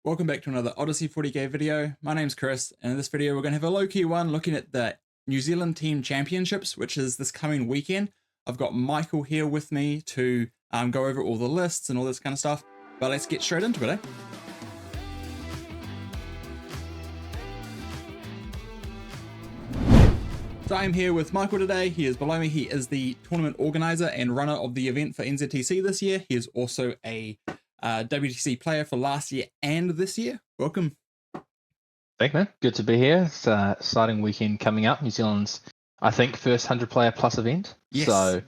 Welcome back to another Odyssey 40k video. My name's Chris, and in this video we're going to have a low-key one looking at the New Zealand Team Championships, which is this coming weekend. I've got Michael here with me to go over all the lists and all this kind of stuff, but let's get straight into it, eh? So I'm here with Michael today. He is below me. He is the tournament organizer and runner of the event for NZTC this year. He is also a WTC player for last year and this year. Welcome. Thanks, man. Good to be here. It's an exciting weekend coming up. New Zealand's, I think, first 100-player plus event. Yes. So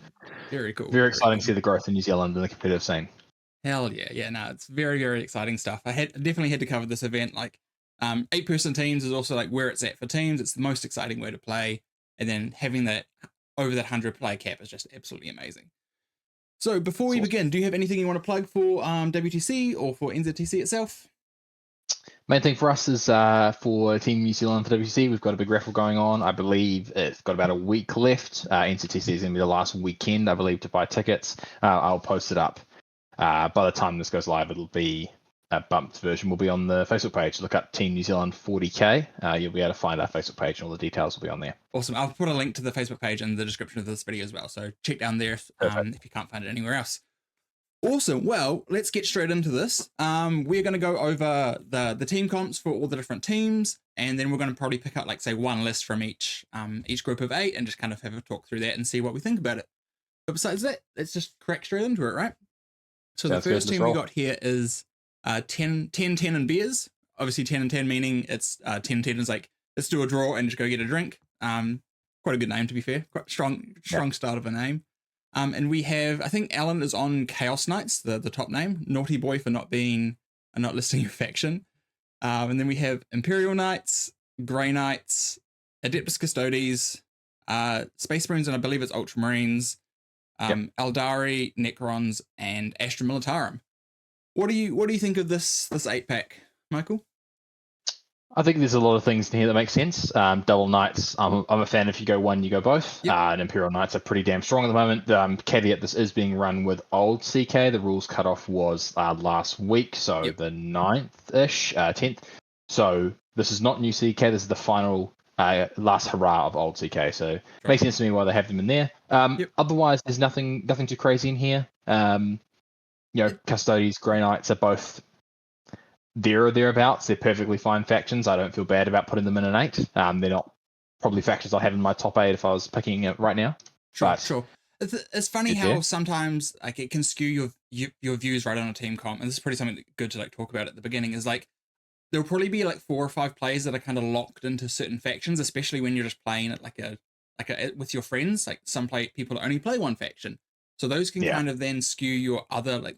very cool. Very exciting to see the growth in New Zealand in the competitive scene. Hell yeah. Yeah, no, it's very, very exciting stuff. I definitely had to cover this event. Like 8-person teams is also like where it's at for teams. It's the most exciting way to play. And then having that over that 100-player cap is just absolutely amazing. So before we begin, do you have anything you want to plug for WTC or for NZTC itself? Main thing for us is for Team New Zealand for WTC, we've got a big raffle going on. I believe it's got about a week left. NZTC is going to be the last weekend, I believe, to buy tickets. I'll post it up. By the time this goes live, it'll be a bumped version will be on the Facebook page. Look up Team New Zealand 40k. You'll be able to find our Facebook page and all the details will be on there. Awesome. I'll put a link to the Facebook page in the description of this video as well. So check down there if you can't find it anywhere else. Awesome. Well, let's get straight into this. We're going to go over the team comps for all the different teams, and then we're going to probably pick up, like, say, one list from each group of 8 and just kind of have a talk through that and see what we think about it. But besides that, let's just crack straight into it, right? So the first team we got here is 10, 10, 10 and beers. Obviously 10 and 10 meaning it's 10, 10 is like, let's do a draw and just go get a drink. Quite a good name, to be fair. Quite strong start of a name. And we have, I think Alan is on Chaos Knights, the top name. Naughty boy for not listing your faction. And then we have Imperial Knights, Grey Knights, Adeptus Custodes, Space Marines, and I believe it's Ultramarines, Eldari, Necrons, and Astra Militarum. What do you think of this 8-pack, Michael? I think there's a lot of things in here that make sense. Double Knights, I'm a fan. If you go one, you go both. Yep. And Imperial Knights are pretty damn strong at the moment. Caveat, this is being run with old CK. The rules cutoff was last week, so the 9th-ish, 10th. So this is not new CK. This is the final last hurrah of old CK. So it makes sense to me why they have them in there. Otherwise, there's nothing too crazy in here. Custodes, Grey Knights are both there or thereabouts. They're perfectly fine factions. I don't feel bad about putting them in an 8. They're not probably factions I'll have in my top 8 if I was picking it right now. Sure. It's funny how sometimes like it can skew your views right on a team comp, and this is pretty something good to like talk about at the beginning. Is like there'll probably be like 4 or 5 players that are kind of locked into certain factions, especially when you're just playing it like a with your friends. Like some people only play one faction, so those can kind of then skew your other, like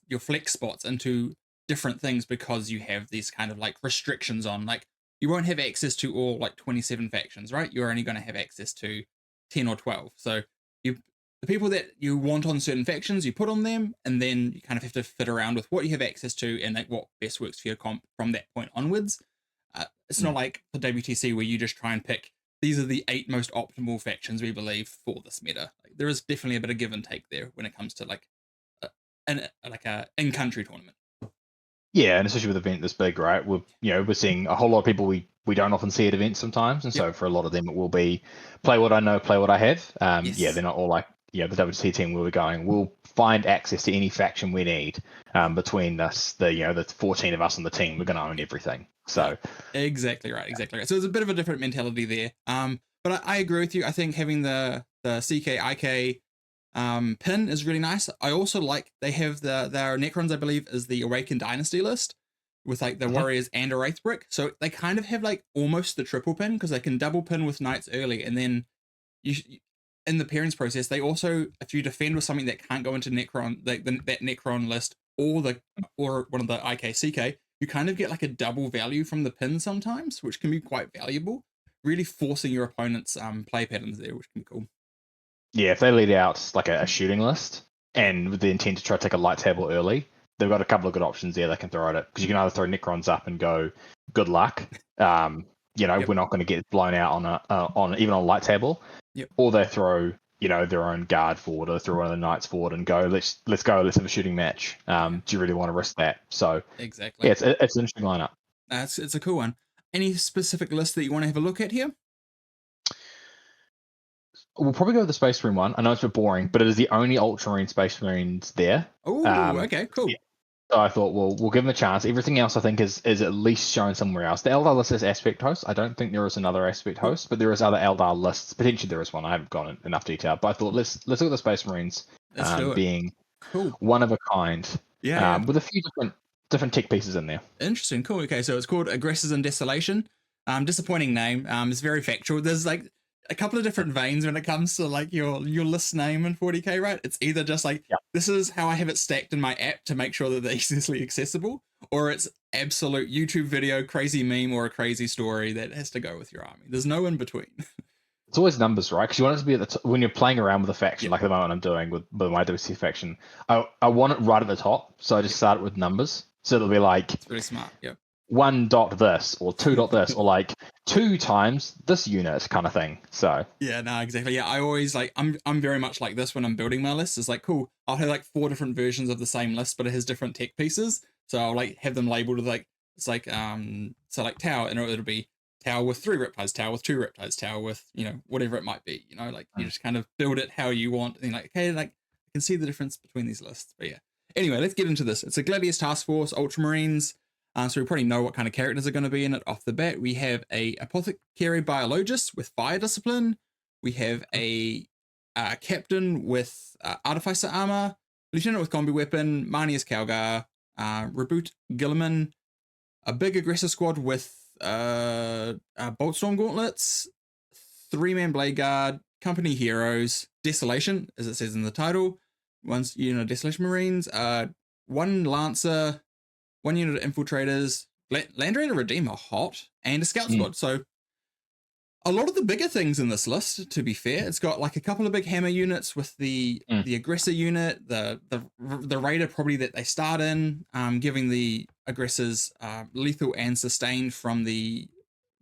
your flex spots into different things, because you have these kind of like restrictions on, like, you won't have access to all like 27 factions, right? You're only going to have access to 10 or 12. So the people that you want on certain factions, you put on them, and then you kind of have to fit around with what you have access to and like what best works for your comp from that point onwards. It's not like the WTC where you just try and pick, these are the 8 most optimal factions we believe for this meta. Like, there is definitely a bit of give and take there when it comes to like a in-country tournament. Yeah, and especially with an event this big, right? We're seeing a whole lot of people we don't often see at events sometimes, and so for a lot of them it will be play what I know, play what I have. They're not all like the WTC team where we're going. We'll find access to any faction we need. Between us, the 14 of us on the team, we're going to own everything. So exactly right. So there's a bit of a different mentality there. But I agree with you. I think having the CK pin is really nice. I also like they have their Necrons, I believe, is the Awakened Dynasty list with like the Warriors and a Wraith Brick. So they kind of have like almost the triple pin, because they can double pin with Knights early, and then in the pairings process, they also, if you defend with something that can't go into Necron, like that Necron list or one of the IK/CK, you kind of get like a double value from the pin sometimes, which can be quite valuable, really forcing your opponent's play patterns there, which can be cool. Yeah, if they lead out like a shooting list and with the intent to try to take a light table early, they've got a couple of good options there they can throw at it, because you can either throw Necrons up and go, good luck. We're not going to get blown out on even on a light table, or they throw their own guard forward or throw one of the knights forward and go, let's have a shooting match. Do you really want to risk that? So exactly. yeah, it's an interesting lineup. It's a cool one. Any specific list that you want to have a look at here? We'll probably go with the Space Marine one. I know it's a bit boring, but it is the only Ultramarine Space Marines there. Oh, okay, cool. Yeah. So I thought, we'll give them a chance. Everything else, I think, is at least shown somewhere else. The Eldar list is aspect host. I don't think there is another aspect host, but there is other Eldar lists. Potentially there is one. I haven't gone in enough detail, but I thought let's look at the Space Marines Let's do it. being Cool. one of a kind, Yeah. with a few different tech pieces in there. Interesting. Cool. Okay, so it's called Aggressors in Desolation. Disappointing name. It's very factual. There's like a couple of different veins when it comes to like your list name in 40k, right? It's either just like this is how I have it stacked in my app to make sure that they're easily accessible, or it's absolute YouTube video, crazy meme, or a crazy story that has to go with your army. There's no in between. It's always numbers, right? Because you want it to be at the when you're playing around with a faction, like the moment I'm doing with my WC faction. I want it right at the top, so I just start it with numbers. So it'll be like It's really smart. Yeah. 1 dot this or 2 dot this or like 2 times this unit kind of thing. So yeah, no, exactly. Yeah, I always like I'm very much like this when I'm building my list. It's like cool. I'll have like 4 different versions of the same list, but it has different tech pieces. So I'll like have them labeled with like it's like so like tower, and it'll be tower with 3 riptides, tower with 2 riptides, tower with whatever it might be. Like you just kind of build it how you want, and like okay, like I can see the difference between these lists. But yeah. Anyway, let's get into this. It's a Gladius Task Force Ultramarines. So we probably know what kind of characters are going to be in it off the bat. We have a Apothecary Biologist with Fire Discipline. We have a Captain with Artificer Armor, Lieutenant with Combi Weapon, Marnius Calgar, Reboot Gilliman, a big Aggressor Squad with Boltstorm Gauntlets, 3-man Blade Guard, Company Heroes, Desolation, as it says in the title, one's Desolation Marines, 1 Lancer, 1 unit of Infiltrators, Land Raider Redeemer hot, and a Scout Squad. So a lot of the bigger things in this list, to be fair. It's got like a couple of big hammer units with the Aggressor unit, the Raider probably that they start in, giving the Aggressors lethal and sustained from the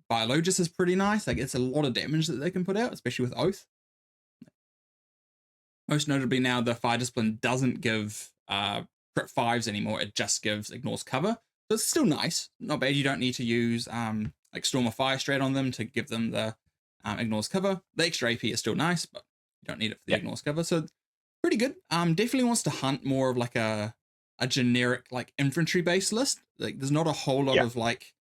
Biologist is pretty nice. Like it's a lot of damage that they can put out, especially with Oath. Most notably now, the Fire Discipline doesn't give crit 5s anymore. It just ignores cover. So it's still nice. Not bad. You don't need to use like Storm of Fire straight on them to give them the ignores cover. The extra AP is still nice, but you don't need it for the ignores cover. So pretty good. Definitely wants to hunt more of like a generic like infantry based list. Like there's not a whole lot of like,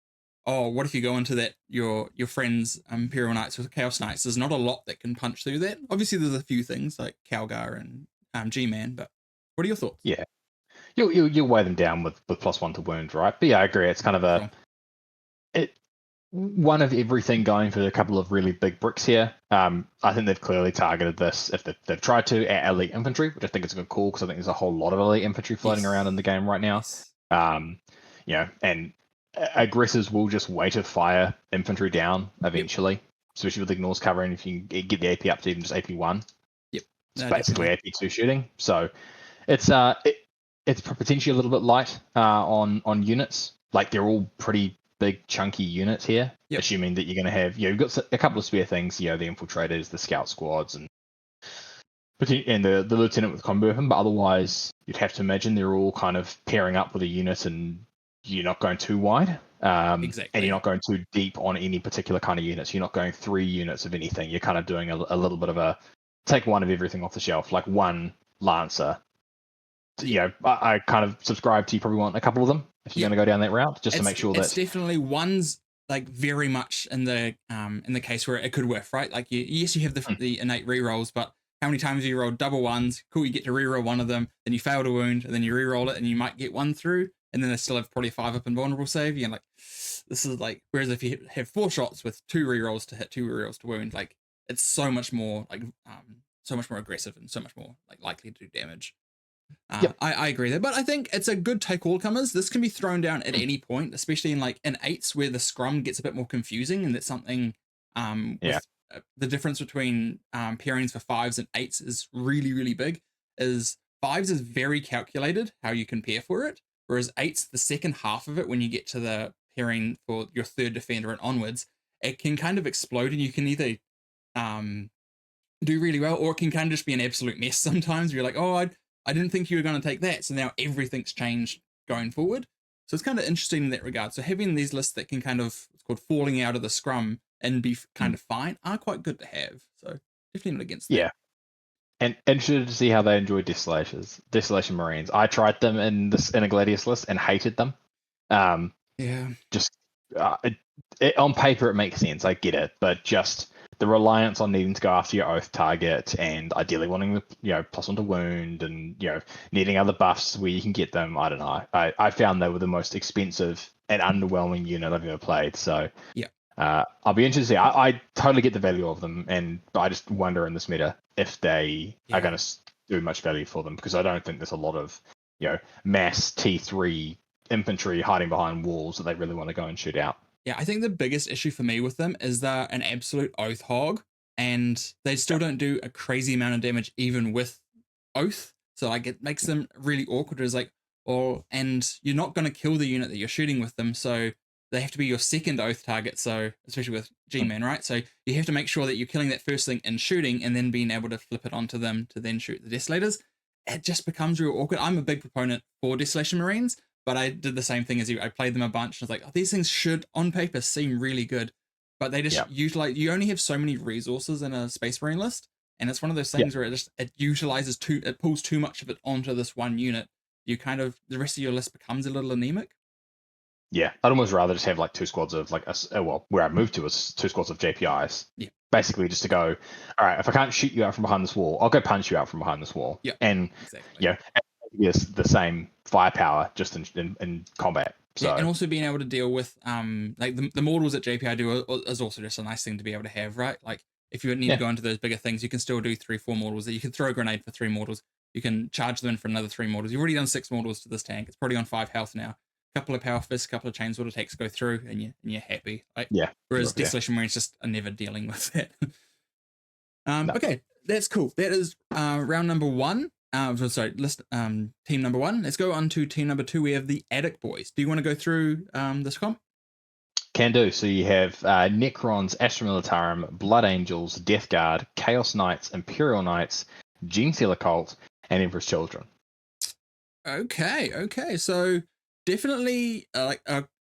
oh, what if you go into that your friends Imperial Knights with Chaos Knights? There's not a lot that can punch through that. Obviously, there's a few things like Calgar and G-Man, but what are your thoughts? Yeah, you'll weigh them down with +1 to wound, right? But yeah, I agree. It's kind of one of everything going for a couple of really big bricks here. I think they've clearly targeted this if they've tried to at elite infantry, which I think is a good call because I think there's a whole lot of elite infantry floating around in the game right now. And aggressors will just weight of fire infantry down eventually, especially with ignores covering. If you can get the AP up to even just AP1, it's basically AP2 shooting. So it's potentially a little bit light on units. Like they're all pretty big chunky units here, assuming that you're going to have you've got a couple of spare things, the infiltrators, the scout squads, and the lieutenant with combi weapon. But otherwise, you'd have to imagine they're all kind of pairing up with a unit, and you're not going too wide, and you're not going too deep on any particular kind of units. You're not going 3 units of anything. You're kind of doing a little bit of a take one of everything off the shelf, like 1 Lancer. I kind of subscribe to you probably want a couple of them if you're going to go down that route, just to make sure that it's definitely one's like very much in the case where it could whiff, right? Like you have the innate rerolls, but how many times you roll double 1s? Cool, you get to reroll one of them, then you fail to wound, and then you reroll it, and you might get 1 through, and then they still have probably 5 up invulnerable save. You're like, this is like, whereas if you have 4 shots with 2 rerolls to hit, 2 rerolls to wound, like it's so much more like so much more aggressive and so much more like likely to do damage. I agree there, but I think it's a good take all comers. This can be thrown down at any point, especially in 8s where the scrum gets a bit more confusing, and that's something with the difference between pairings for 5s and 8s is really, really big. Is 5s is very calculated how you can pair for it, whereas 8s, the second half of it, when you get to the pairing for your 3rd defender and onwards, it can kind of explode, and you can either do really well, or it can kind of just be an absolute mess sometimes. You're like, oh, I didn't think you were going to take that, so now everything's changed going forward. So it's kind of interesting in that regard. So having these lists that can kind of, it's called falling out of the scrum and be kind of fine, are quite good to have. So definitely not against that. Yeah. And interested to see how they enjoy Desolation Marines. I tried them in a Gladius list and hated them. Yeah. Just on paper it makes sense. I get it, but just the reliance on needing to go after your oath target and ideally wanting the +1 to wound and needing other buffs where you can get them. I don't know. I found they were the most expensive and underwhelming unit I've ever played. So yeah. I'll be interested to see. I totally get the value of them, and I just wonder in this meta if they are going to do much value for them, because I don't think there's a lot of mass T3 infantry hiding behind walls that they really want to go and shoot out. Yeah, I think the biggest issue for me with them is they're an absolute oath hog, and they still don't do a crazy amount of damage even with oath. So like it makes them really awkward. It's like, and you're not going to kill the unit that you're shooting with them, so they have to be your second oath target. So especially with G-Man, right? So you have to make sure that you're killing that first thing in shooting, and then being able to flip it onto them to then shoot the Desolators. It just becomes real awkward. I'm a big proponent for Desolation Marines, but I did the same thing as you. I played them a bunch and I was like, oh, these things should on paper seem really good, but they just utilize, you only have so many resources in a Space Marine list. And it's one of those things where it utilizes it pulls too much of it onto this one unit. You kind of, the rest of your list becomes a little anemic. Yeah, I'd almost rather just have like 2 squads of where I moved to was 2 squads of JPIs. Yeah. Basically just to go, all right, if I can't shoot you out from behind this wall, I'll go punch you out from behind this wall. Yeah. And exactly. Yes, the same firepower just in combat. So. Yeah, and also being able to deal with like the models that JPI do is also just a nice thing to be able to have, right? Like if you need to go into those bigger things, you can still do 3-4 models. That you can throw a grenade for 3 models. You can charge them in for another 3 models. You've already done 6 models to this tank. It's probably on 5 health now. A couple of power fists, a couple of chainsaw attacks go through, and you're happy. Like, whereas Desolation Marines just are never dealing with that. Okay, that's cool. That is round number 1. Team number 1. Let's go on to team number 2. We have the Attic Boys. Do you want to go through this comp? Can do. So you have Necrons, Astra Militarum, Blood Angels, Death Guard, Chaos Knights, Imperial Knights, Genestealer Cult, and Emperor's Children. Okay. So definitely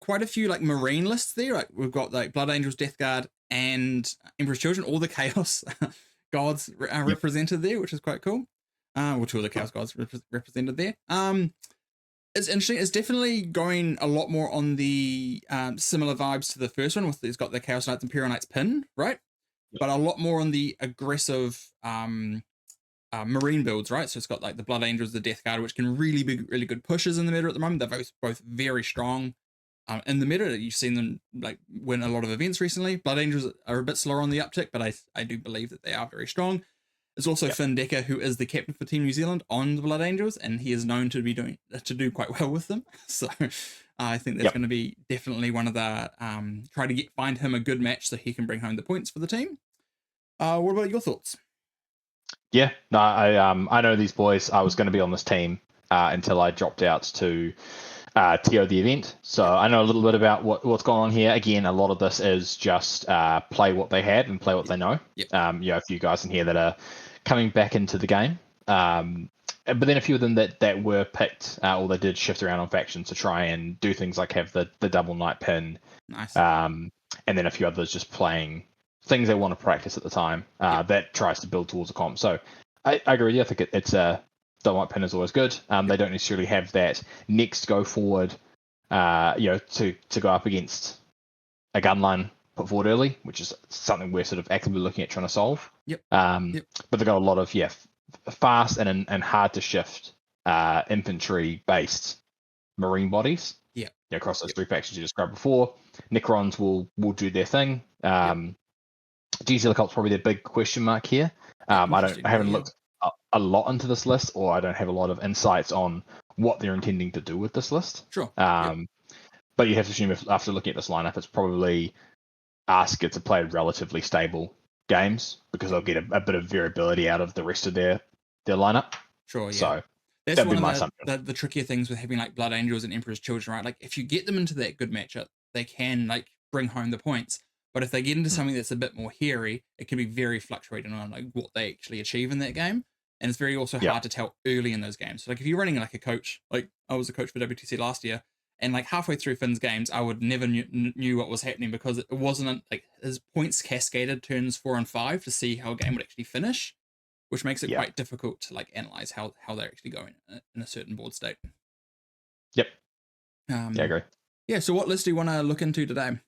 quite a few like Marine lists there. Like we've got like Blood Angels, Death Guard, and Emperor's Children. All the Chaos gods are represented there, which is quite cool. 2 of the Chaos gods represented there. It's interesting. It's definitely going a lot more on the similar vibes to the first one. It's got the Chaos Knights, Imperial Knights pin, right? But a lot more on the aggressive Marine builds, right? So it's got like the Blood Angels, the Death Guard, which can really be really good pushes in the meta at the moment. They're both very strong in the meta. You've seen them like win a lot of events recently. Blood Angels are a bit slower on the uptick, but I do believe that they are very strong. There's also Finn Decker, who is the captain for Team New Zealand on the Blood Angels, and he is known to do quite well with them. So I think that's going to be definitely one of the try to find him a good match so he can bring home the points for the team. What about your thoughts? Yeah, no, I know these boys. I was going to be on this team until I dropped out to TO the event. So I know a little bit about what's going on here. Again, a lot of this is just play what they had and play what they know. A few guys in here that are coming back into the game. But then a few of them that were picked or they did shift around on factions to try and do things like have the double knight pin. Nice. And then a few others just playing things they want to practice at the time that tries to build towards a comp. So I agree with you. I think it's a double knight pin is always good. They don't necessarily have that next go forward, to go up against a gun line put forward early, which is something we're sort of actively looking at trying to solve. But they've got a lot of fast and hard to shift infantry based marine bodies. Across those 3 factions you described before. Necrons will do their thing. Genestealer Cult's probably the big question mark here. I haven't looked a lot into this list, or I don't have a lot of insights on what they're intending to do with this list. Sure. But you have to assume after looking at this lineup, it's probably ask it to play relatively stable games because they'll get a bit of variability out of the rest of their lineup. Sure. Yeah. So that's one of the trickier things with having like Blood Angels and Emperor's Children, right? Like if you get them into that good matchup, they can like bring home the points. But if they get into something that's a bit more hairy, it can be very fluctuating on like what they actually achieve in that game. And it's very also hard to tell early in those games. So like if you're running like a coach, like I was a coach for WTC last year, and like halfway through Finn's games, I would never knew what was happening because it wasn't like his points cascaded turns 4 and 5 to see how a game would actually finish, which makes it quite difficult to like analyze how they're actually going in a certain board state. Yep. Yeah, I agree. Yeah. So what list do you want to look into today?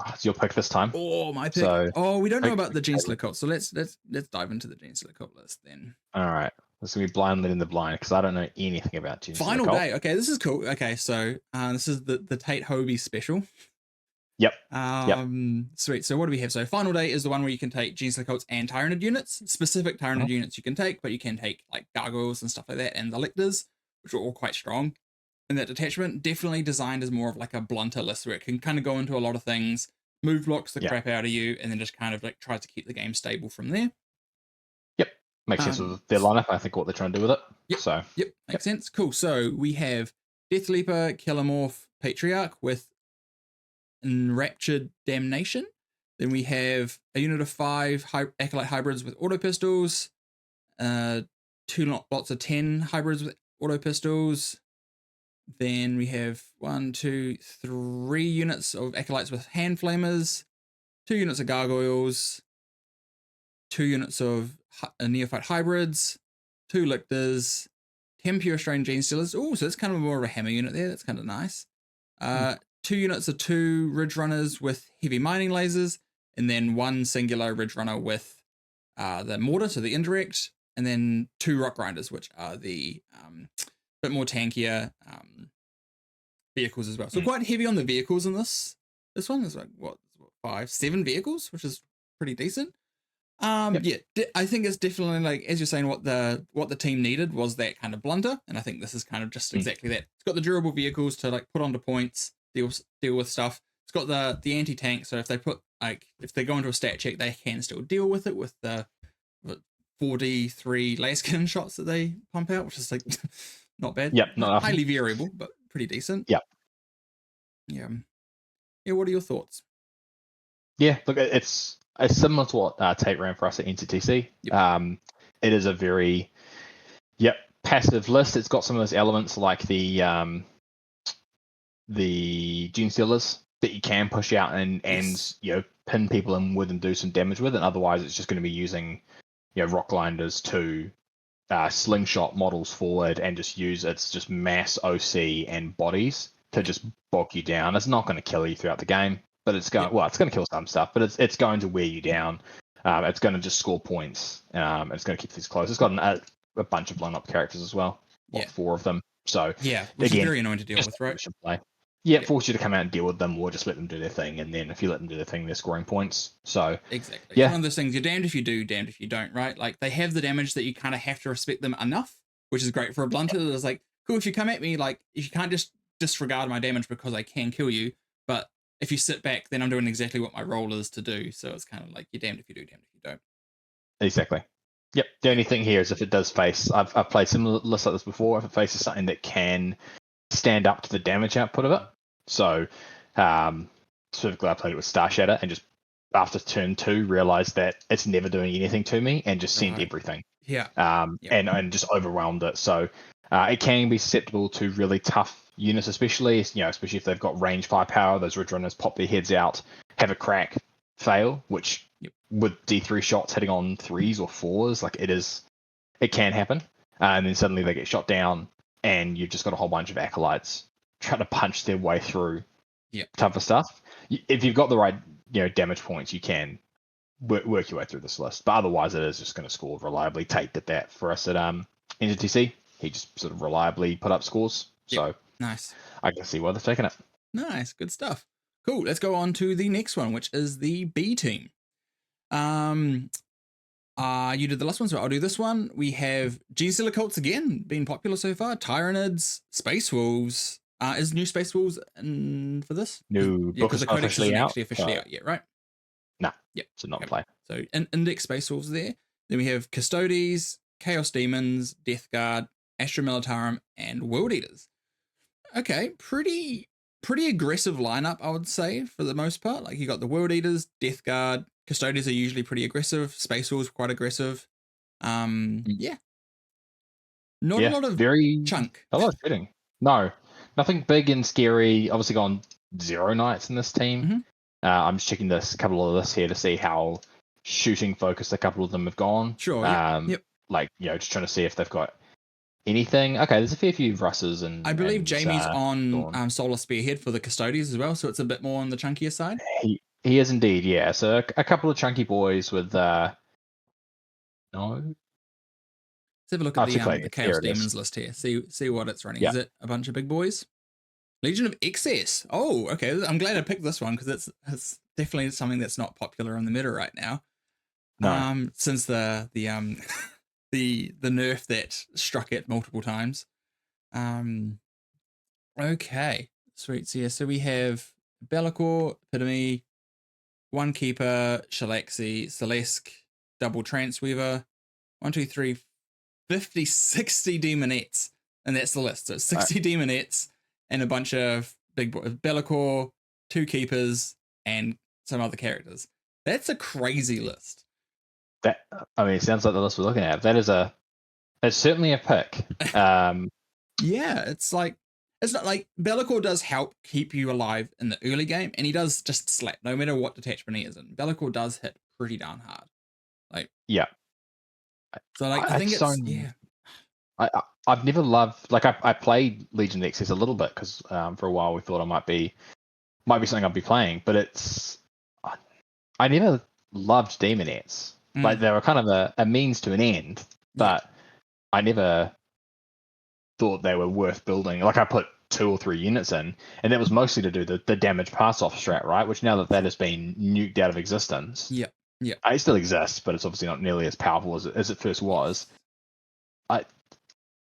It's your pick this time. Oh, my pick. So, we don't know about the Gene Stealer cult, so let's dive into the Gene Stealer cult list then. All right, this is gonna be blind leading the blind because I don't know anything about Gene Stealer cult. Final day. Okay, this is cool. Okay, so this is the Tate Hobie special. Yep. Sweet. So what do we have? So final day is the one where you can take Gene Stealer cults and Tyranid units. Specific Tyranid units you can take, but you can take like gargoyles and stuff like that, and the lictors, which are all quite strong. And that detachment definitely designed as more of like a blunter list where it can kind of go into a lot of things, move blocks the crap out of you, and then just kind of like tries to keep the game stable from there. Yep. Makes sense with their lineup. I think what they're trying to do with it. Yep. So Makes sense. Cool. So we have Death Leaper, Killamorph, Patriarch with Enraptured Damnation. Then we have a unit of 5 Acolyte hybrids with auto pistols, 2 lots of 10 hybrids with auto pistols. Then we have 1, 2, 3 units of Acolytes with hand flamers, 2 units of gargoyles, 2 units of neophyte hybrids, 2 lictors, 10 pure strain gene stealers. Oh, so it's kind of more of a hammer unit there. That's kind of nice. 2 units of 2 ridge runners with heavy mining lasers, and then 1 singular ridge runner with the mortar, so the indirect, and then 2 rock grinders, which are the bit more tankier vehicles as well. So quite heavy on the vehicles in this. This one is like what 5, 7 vehicles, which is pretty decent. I think it's definitely like, as you're saying, what the team needed was that kind of blunter, and I think this is kind of just exactly that. It's got the durable vehicles to like put onto points, deal with stuff. It's got the anti-tank, so if they go into a stat check, they can still deal with it with the 43 laskin shots that they pump out, which is like not bad. Yep, not highly variable, but pretty decent. Yep. Yeah. What are your thoughts? Yeah, look, it's similar to what Tate ran for us at NCTC. Yep. It is a very passive list. It's got some of those elements like the Gene Stealers that you can push out and pin people in with and do some damage with, and otherwise it's just going to be using rock grinders to slingshot models forward and just use its just mass OC and bodies to just bog you down. It's not going to kill you throughout the game, but it's going it's going to kill some stuff, but it's going to wear you down. It's going to just score points. It's going to keep things close. It's got a bunch of blown up characters as well. 4 of them. So which is very annoying to deal with, right? Play. Force you to come out and deal with them, or just let them do their thing, and then if you let them do their thing, they're scoring points. So exactly, it's one of those things. You're damned if you do, damned if you don't, right? Like they have the damage that you kind of have to respect them enough, which is great for a blunter. It's like, cool, if you come at me, like if you can't just disregard my damage because I can kill you, but if you sit back, then I'm doing exactly what my role is to do. So it's kind of like you're damned if you do, damned if you don't. Exactly. Yep. The only thing here is if it does face, I've played similar lists like this before. If it faces something that can stand up to the damage output of it. So, specifically, I played it with Star Shatter and just after turn 2 realized that it's never doing anything to me and just sent everything. And just overwhelmed it. So, it can be susceptible to really tough units, especially if they've got range firepower. Those Ridge Runners pop their heads out, have a crack, fail, which with D3 shots hitting on 3s or 4s, like it can happen. And then suddenly they get shot down, and you've just got a whole bunch of acolytes trying to punch their way through tougher stuff. If you've got the right damage points, you can work your way through this list. But otherwise, it is just going to score reliably. Tate did that for us at NGTC. He just sort of reliably put up scores. So nice. I can see why they've taken it. Nice, good stuff. Cool. Let's go on to the next one, which is the B team. You did the last one, so I'll do this one. We have Gene Stealer cults again, been popular so far. Tyranids, Space Wolves. Is new Space Wolves in for this? New book is not officially out. Actually officially out yet, right? No. Yep. So not play. So Index Space Wolves there. Then we have Custodes, Chaos Demons, Death Guard, Astra Militarum, and World Eaters. Okay, pretty pretty aggressive lineup, I would say, for the most part. Like you got the World Eaters, Death Guard, Custodians are usually pretty aggressive, Space Wolves quite aggressive. Yeah. Not a Yeah, lot of very chunk. a lot of shooting. No, nothing big and scary. Obviously, gone 0 knights in this team. Mhm. I'm just checking a couple of this here to see how shooting focused a couple of them have gone. Sure, yep. Like just trying to see if they've got anything. Okay, there's a fair few Russes and I believe and, Jamie's on Dawn. Solar Spearhead for the Custodians as well, so it's a bit more on the chunkier side. He is indeed, yeah. So a couple of chunky boys with no. Let's have a look at the Chaos Here it is. Demons list here. See what it's running. Yeah. Is it a bunch of big boys? Legion of Excess. Oh, okay. I'm glad I picked this one because it's definitely something that's not popular in the meta right now. No. Since the the nerf that struck it multiple times. Okay. Sweet. So yeah, so we have Bellicor, Epitome, One Keeper, Shalaxi, Celeste, Double Transweaver, 1, 2, 3, 50, 60 Demonettes. And that's the list. So 60 Demonettes and a bunch of big boys. Bellicor, 2 Keepers, and some other characters. That's a crazy list. It sounds like the list we're looking at. It's certainly a pick. Yeah, it's not like Bellicor does help keep you alive in the early game, and he does just slap no matter what detachment he is in. Bellicor does hit pretty darn hard. Like yeah. So like I think it's yeah. I've never loved I played Legion of Excess a little bit because for a while we thought I might be something I'd be playing, but I never loved Demonettes. Like they were kind of a means to an end, but I never thought they were worth building. Like I put 2 or 3 units in, and that was mostly to do the damage pass off strat, right? Which now that has been nuked out of existence. Yeah. It still exists, but it's obviously not nearly as powerful as it first was. I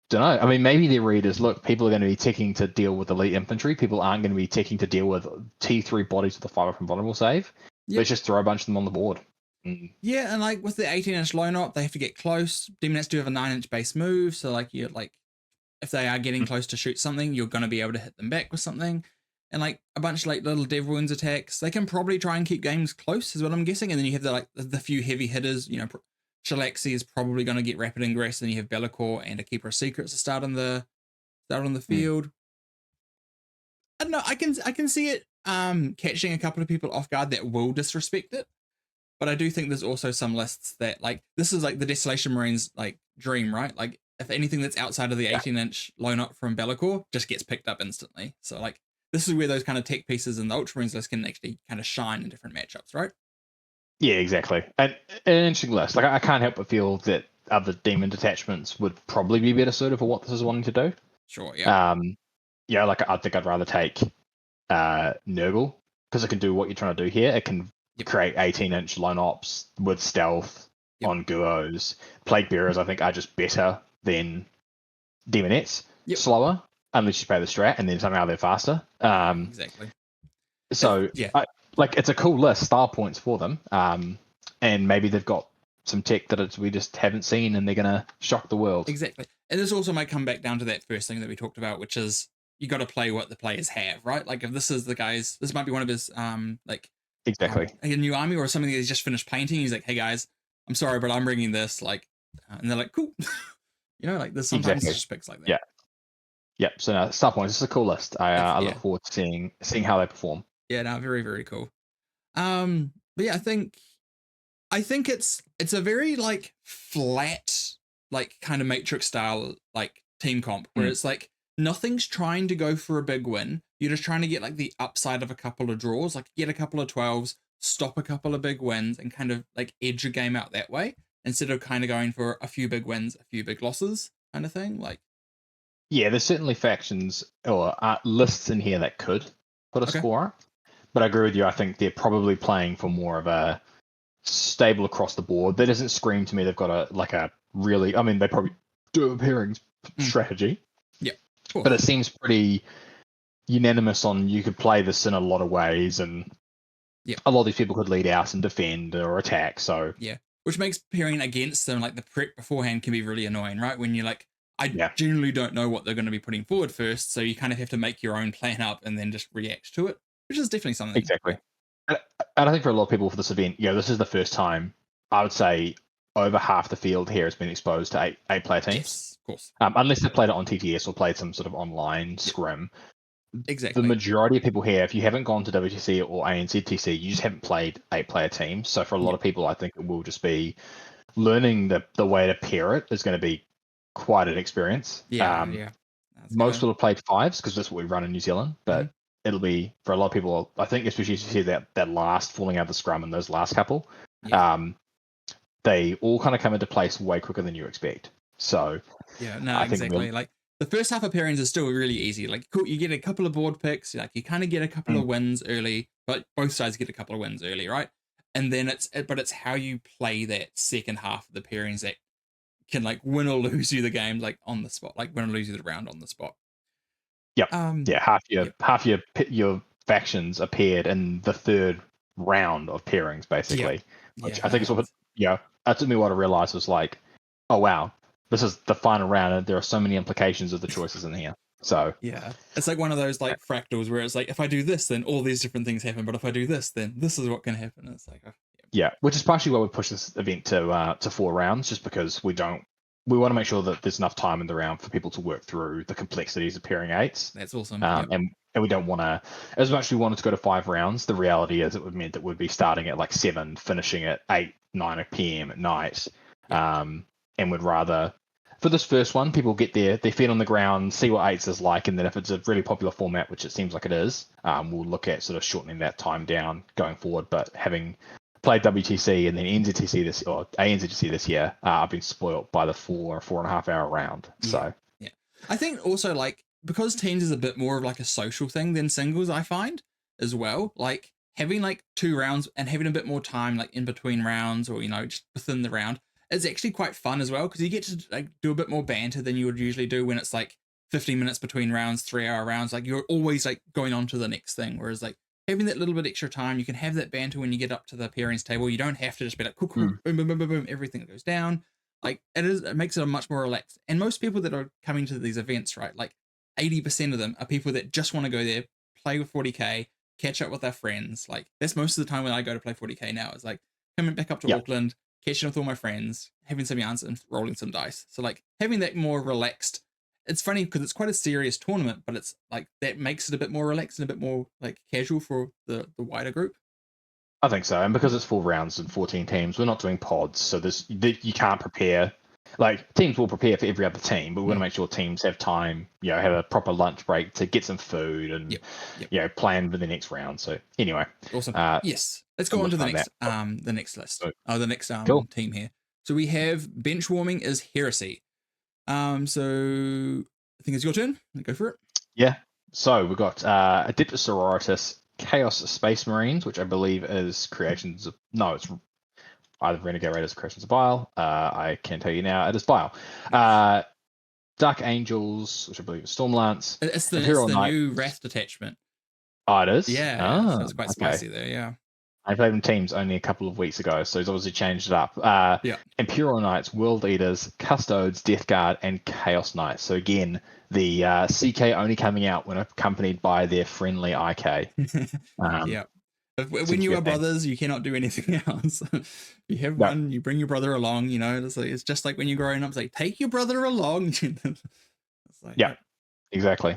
don't know. I mean, maybe their readers, look, people are going to be ticking to deal with elite infantry. People aren't going to be ticking to deal with T3 bodies with a 5 up and vulnerable save. Yep. Let's just throw a bunch of them on the board. Yeah, and like with the 18-inch loan op, they have to get close. Demonettes do have a 9-inch base move, so like you're like, if they are getting close to shoot something, you're going to be able to hit them back with something. And like a bunch of like little dev wounds attacks, they can probably try and keep games close, is what I'm guessing. And then you have the few heavy hitters. You know, Shalaxi is probably going to get rapid ingress, and you have Bellicor and a Keeper of Secrets to start on the field. I don't know. I can see it catching a couple of people off guard that will disrespect it. But I do think there's also some lists that like this is like the Desolation Marines like dream, right? Like if anything that's outside of the 18-inch loan up from Bellicor just gets picked up instantly. So like this is where those kind of tech pieces in the Ultramarines list can actually kind of shine in different matchups, right? Yeah, exactly. And an interesting list. Like I can't help but feel that other demon detachments would probably be better suited for what this is wanting to do. Sure, yeah. Yeah, like I think I'd rather take Nurgle because it can do what you're trying to do here. It can create 18-inch lone ops with stealth on Guos. Plague Bearers, I think, are just better than Demonettes. Slower, unless you pay the strat, and then somehow they're faster. Exactly. So, it's a cool list, style points for them. And maybe they've got some tech that we just haven't seen, and they're going to shock the world. Exactly. And this also might come back down to that first thing that we talked about, which is you got to play what the players have, right? Like if this is the guy's, this might be one of his, exactly a new army or something that he's just finished painting. He's like, hey guys, I'm sorry, but I'm bringing this. Like, and they're like, cool. You know, like there's sometimes just picks like that. Yeah. Yep. So no, start points. It's a cool list. I look forward to seeing how they perform. Yeah. No, very, very cool. But yeah, I think it's a very like flat, like kind of Matrix style, like team comp where it's like nothing's trying to go for a big win. You're just trying to get like the upside of a couple of draws, like get a couple of 12s, stop a couple of big wins, and kind of like edge a game out that way instead of kind of going for a few big wins, a few big losses kind of thing. Like, yeah, there's certainly factions or lists in here that could put a score up, but I agree with you. I think they're probably playing for more of a stable across the board. That doesn't scream to me they've got a really. I mean, they probably do have a pairing strategy. Yeah, but it seems pretty unanimous on you could play this in a lot of ways, and a lot of these people could lead out and defend or attack. So which makes pairing against them, like the prep beforehand, can be really annoying, right? When you're like, I generally don't know what they're going to be putting forward first, so you kind of have to make your own plan up and then just react to it, which is definitely something. Exactly. And I think for a lot of people for this event, this is the first time I would say over half the field here has been exposed to eight player teams. Yes, of course. Unless they played it on TTS or played some sort of online scrim. Exactly. The majority of people here, if you haven't gone to WTC or ANZTC, you just haven't played 8-player teams. So for a lot of people, I think it will just be learning the way to pair it is going to be quite an experience. Most will have played 5s because that's what we run in New Zealand, but it'll be for a lot of people. I think especially as you see that last falling out of the scrum and those last couple, they all kind of come into place way quicker than you expect. So exactly. Like the first half of pairings is still really easy. Like you get a couple of board picks, like you kind of get a couple of wins early, but both sides get a couple of wins early, right? And then it's how you play that second half of the pairings that can like win or lose you the game like on the spot, like win or lose you the round on the spot. Yep. Half your factions appeared in the third round of pairings, basically. Which I think is what that took me a while to realize was like, oh wow, this is the final round and there are so many implications of the choices in here. So it's like one of those like fractals where it's like if I do this, then all these different things happen, but if I do this, then this is what can happen. It's like which is partially why we push this event to 4 rounds, just because we want to make sure that there's enough time in the round for people to work through the complexities of pairing 8s. That's awesome. And we don't want to, as much as we wanted to go to 5 rounds, the reality is it would mean that we'd be starting at like 7, finishing at 8, 9 p.m. at night. And would rather, for this first one, people get their feet on the ground, see what 8s is like, and then if it's a really popular format, which it seems like it is, we'll look at sort of shortening that time down going forward. But having played WTC and then ANZTC this year, I've been spoiled by the 4.5 hour round. So I think also like because teams is a bit more of like a social thing than singles, I find as well. Like having like 2 rounds and having a bit more time like in between rounds or just within the round is actually quite fun as well because you get to like do a bit more banter than you would usually do when it's like 15 minutes between rounds, 3-hour rounds. Like you're always like going on to the next thing, whereas like having that little bit extra time, you can have that banter when you get up to the pairings table. You don't have to just be like, cool, boom, boom, boom, boom, boom, everything that goes down. Like it makes it a much more relaxed. And most people that are coming to these events, right, like 80% of them are people that just want to go there, play with 40k, catch up with their friends. Like that's most of the time when I go to play 40k now. It's like coming back up to Auckland, catching up with all my friends, having some yarns and rolling some dice. So like having that more relaxed. It's funny because it's quite a serious tournament, but it's like that makes it a bit more relaxed and a bit more like casual for the wider group. I think so, and because it's 4 rounds and 14 teams, we're not doing pods, so you can't prepare. Like teams will prepare for every other team, but we want to make sure teams have time, have a proper lunch break to get some food and plan for the next round. So anyway, awesome. Yes, let's go on to the next list. The next team here. So we have bench warming is heresy. So I think it's your turn. Go for it. Yeah. So we've got Adeptus Sororitas Chaos Space Marines, which I believe is creations of it's either Renegade Raiders or Creations of Bile. I can tell you now, it is Bile. Dark Angels, which I believe is Stormlance. It's the new Wrath detachment. Oh, it is? Yeah. So it's quite spicy there, yeah. I played in teams only a couple of weeks ago, so he's obviously changed it up. Imperial Knights, World Eaters, Custodes, Death Guard, and Chaos Knights. So again, the CK only coming out when accompanied by their friendly IK. When you are brothers, you cannot do anything else. You have one, you bring your brother along. It's just like when you're growing up. It's like take your brother along. It's like, exactly.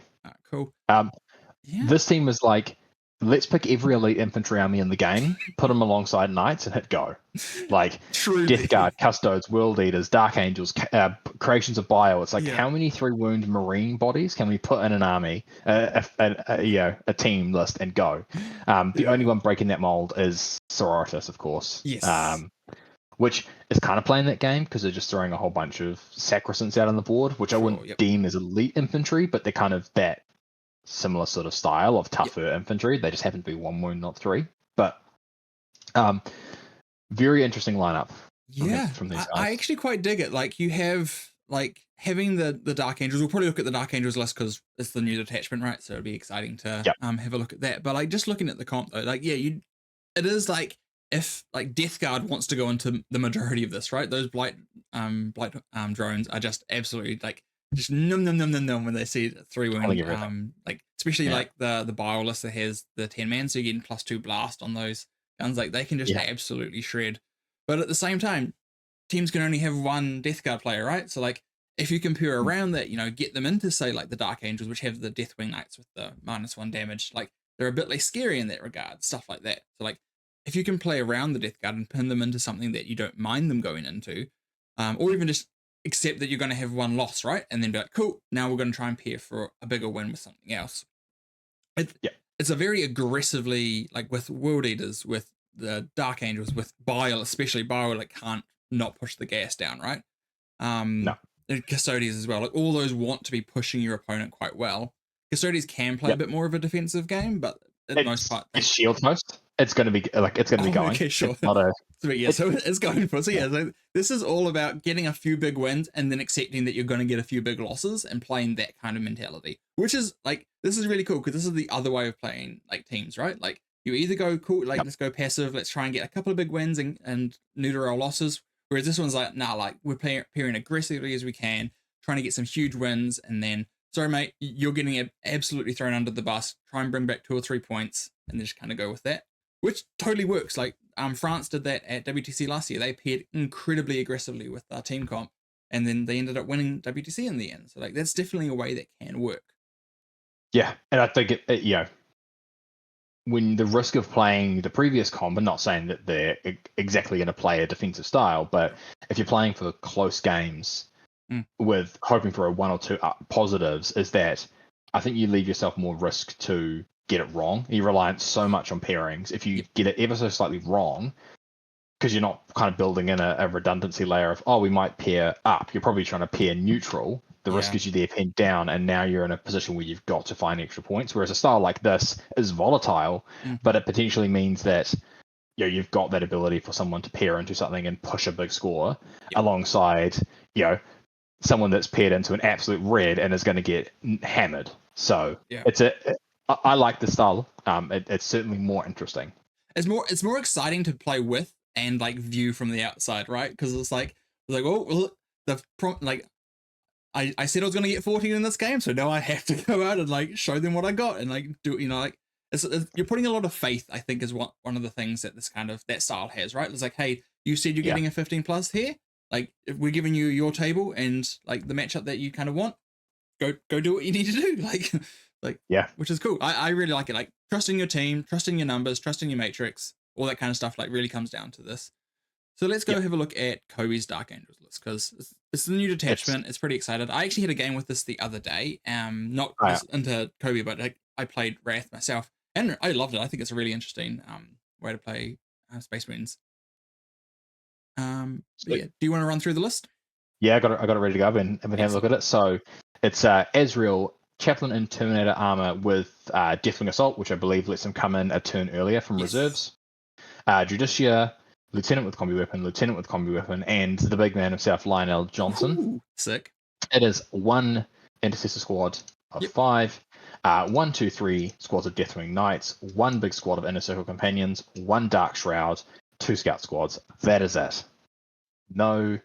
Cool. This team is like, let's pick every elite infantry army in the game, put them alongside knights, and hit go. Like Death Guard, Custodes, World Eaters, Dark Angels, Creations of Bile. It's like how many 3-wound marine bodies can we put in an army, a team list, and go? The only one breaking that mold is Sororitas, of course. Yes. Which is kind of playing that game because they're just throwing a whole bunch of sacrosancts out on the board, which I wouldn't deem as elite infantry, but they're kind of that similar sort of style of tougher infantry. They just happen to be 1 wound, not 3. But very interesting lineup. From these guys. I actually quite dig it. Like you have like having the Dark Angels. We'll probably look at the Dark Angels list because it's the new detachment, right? So it'd be exciting to have a look at that. But like just looking at the comp though, like it is like if like Death Guard wants to go into the majority of this, right? Those blight drones are just absolutely like just num num num num num when they see 3 wound. everything. Like especially Yeah. like the bio list that has the 10 man, so you're getting +2 blast on those guns. Like they can just Yeah. absolutely shred. But at the same time, teams can only have one Death Guard player, right? So like if you compare around that, get them into say like the Dark Angels, which have the Deathwing Knights with the -1 damage, like they're a bit less scary in that regard, stuff like that. So like if you can play around the Death Guard and pin them into something that you don't mind them going into, or even just accept that you're going to have one loss, right? And then be like, cool, now we're going to try and pair for a bigger win with something else. It's a very aggressively, like with World Eaters, with the Dark Angels, with Bile, especially Bile, like can't not push the gas down, right? No. And Custodians as well. Like all those want to be pushing your opponent quite well. Custodians can play a bit more of a defensive game, but at the most part, it's shield most. It's going to be going. Okay, sure. It's not a. So yeah, so it's going for. So yeah, so this is all about getting a few big wins and then accepting that you're going to get a few big losses and playing that kind of mentality. Which is like this is really cool because this is the other way of playing like teams, right? Like you either go cool, like let's go passive, let's try and get a couple of big wins and neuter our losses. Whereas this one's like, nah, like we're pairing aggressively as we can, trying to get some huge wins, and then sorry mate, you're getting absolutely thrown under the bus. Try and bring back 2 or 3 points, and then just kind of go with that. Which totally works. Like France did that at WTC last year. They paired incredibly aggressively with our team comp, and then they ended up winning WTC in the end. So like that's definitely a way that can work. Yeah, and I think when the risk of playing the previous comp, I'm not saying that they're exactly going to play a defensive style, but if you're playing for close games with hoping for a 1 or 2 positives, is that I think you leave yourself more risk to get it wrong. You're reliant so much on pairings. If you get it ever so slightly wrong, because you're not kind of building in a redundancy layer of, we might pair up. You're probably trying to pair neutral. The risk is you there pinned down, and now you're in a position where you've got to find extra points. Whereas a style like this is volatile, but it potentially means that you've got that ability for someone to pair into something and push a big score alongside someone that's paired into an absolute red and is going to get hammered. So I like the style. It's certainly more interesting. It's more exciting to play with and like view from the outside, right? Because it's like well, I said I was going to get 14 in this game, so now I have to go out and like show them what I got and like do like it's you're putting a lot of faith. I think is one of the things that that style has, right? It's like, hey, you said you're getting a 15 plus here. Like if we're giving you your table and like the matchup that you kind of want, go do what you need to do. Which is cool. I really like it. Like trusting your team, trusting your numbers, trusting your matrix, all that kind of stuff. Like really comes down to this. So let's go have a look at Kobe's Dark Angels list because it's the new detachment. It's pretty excited. I actually had a game with this the other day. Not into Kobe, but I played Wrath myself, and I loved it. I think it's a really interesting way to play Space Marines. Do you want to run through the list? Yeah, I got it ready to go. I've been having a look at it. So it's Ezreal, Chaplain in Terminator armor with Deathwing Assault, which I believe lets him come in a turn earlier from reserves. Judicia, Lieutenant with combi weapon, and the big man himself, Lionel Johnson. Ooh, sick. It is 1 Intercessor squad of 5, 1, 2, 3 squads of Deathwing Knights, 1 big squad of Inner Circle Companions, 1 Dark Shroud, 2 Scout squads. That is it. No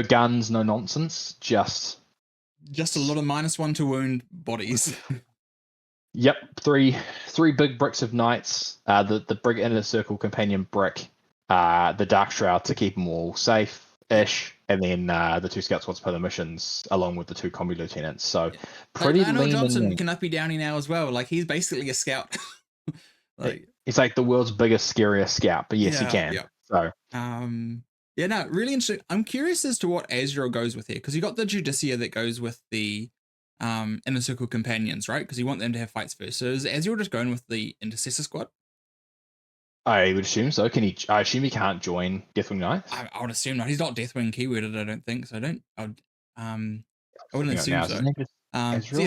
guns, no nonsense. Just a lot of -1 to wound bodies. Yep, three big bricks of knights. The big Inner Circle Companion brick, the Dark Shroud to keep them all safe-ish, and then the 2 Scout squads per the missions, along with the 2 combi lieutenants. So pretty lean. Lionel Johnson can up be downy now as well. Like he's basically a scout. He's like the world's biggest, scariest scout, but yes, he can. Yeah. So no, really interesting. I'm curious as to what Azrael goes with here because you got the Judicia that goes with the Inner Circle Companions, right? Because you want them to have fights first. So is Azrael just going with the Intercessor squad? I would assume so. I assume he can't join Deathwing Knights? I would assume not. He's not Deathwing keyworded, I don't think. So I wouldn't assume so.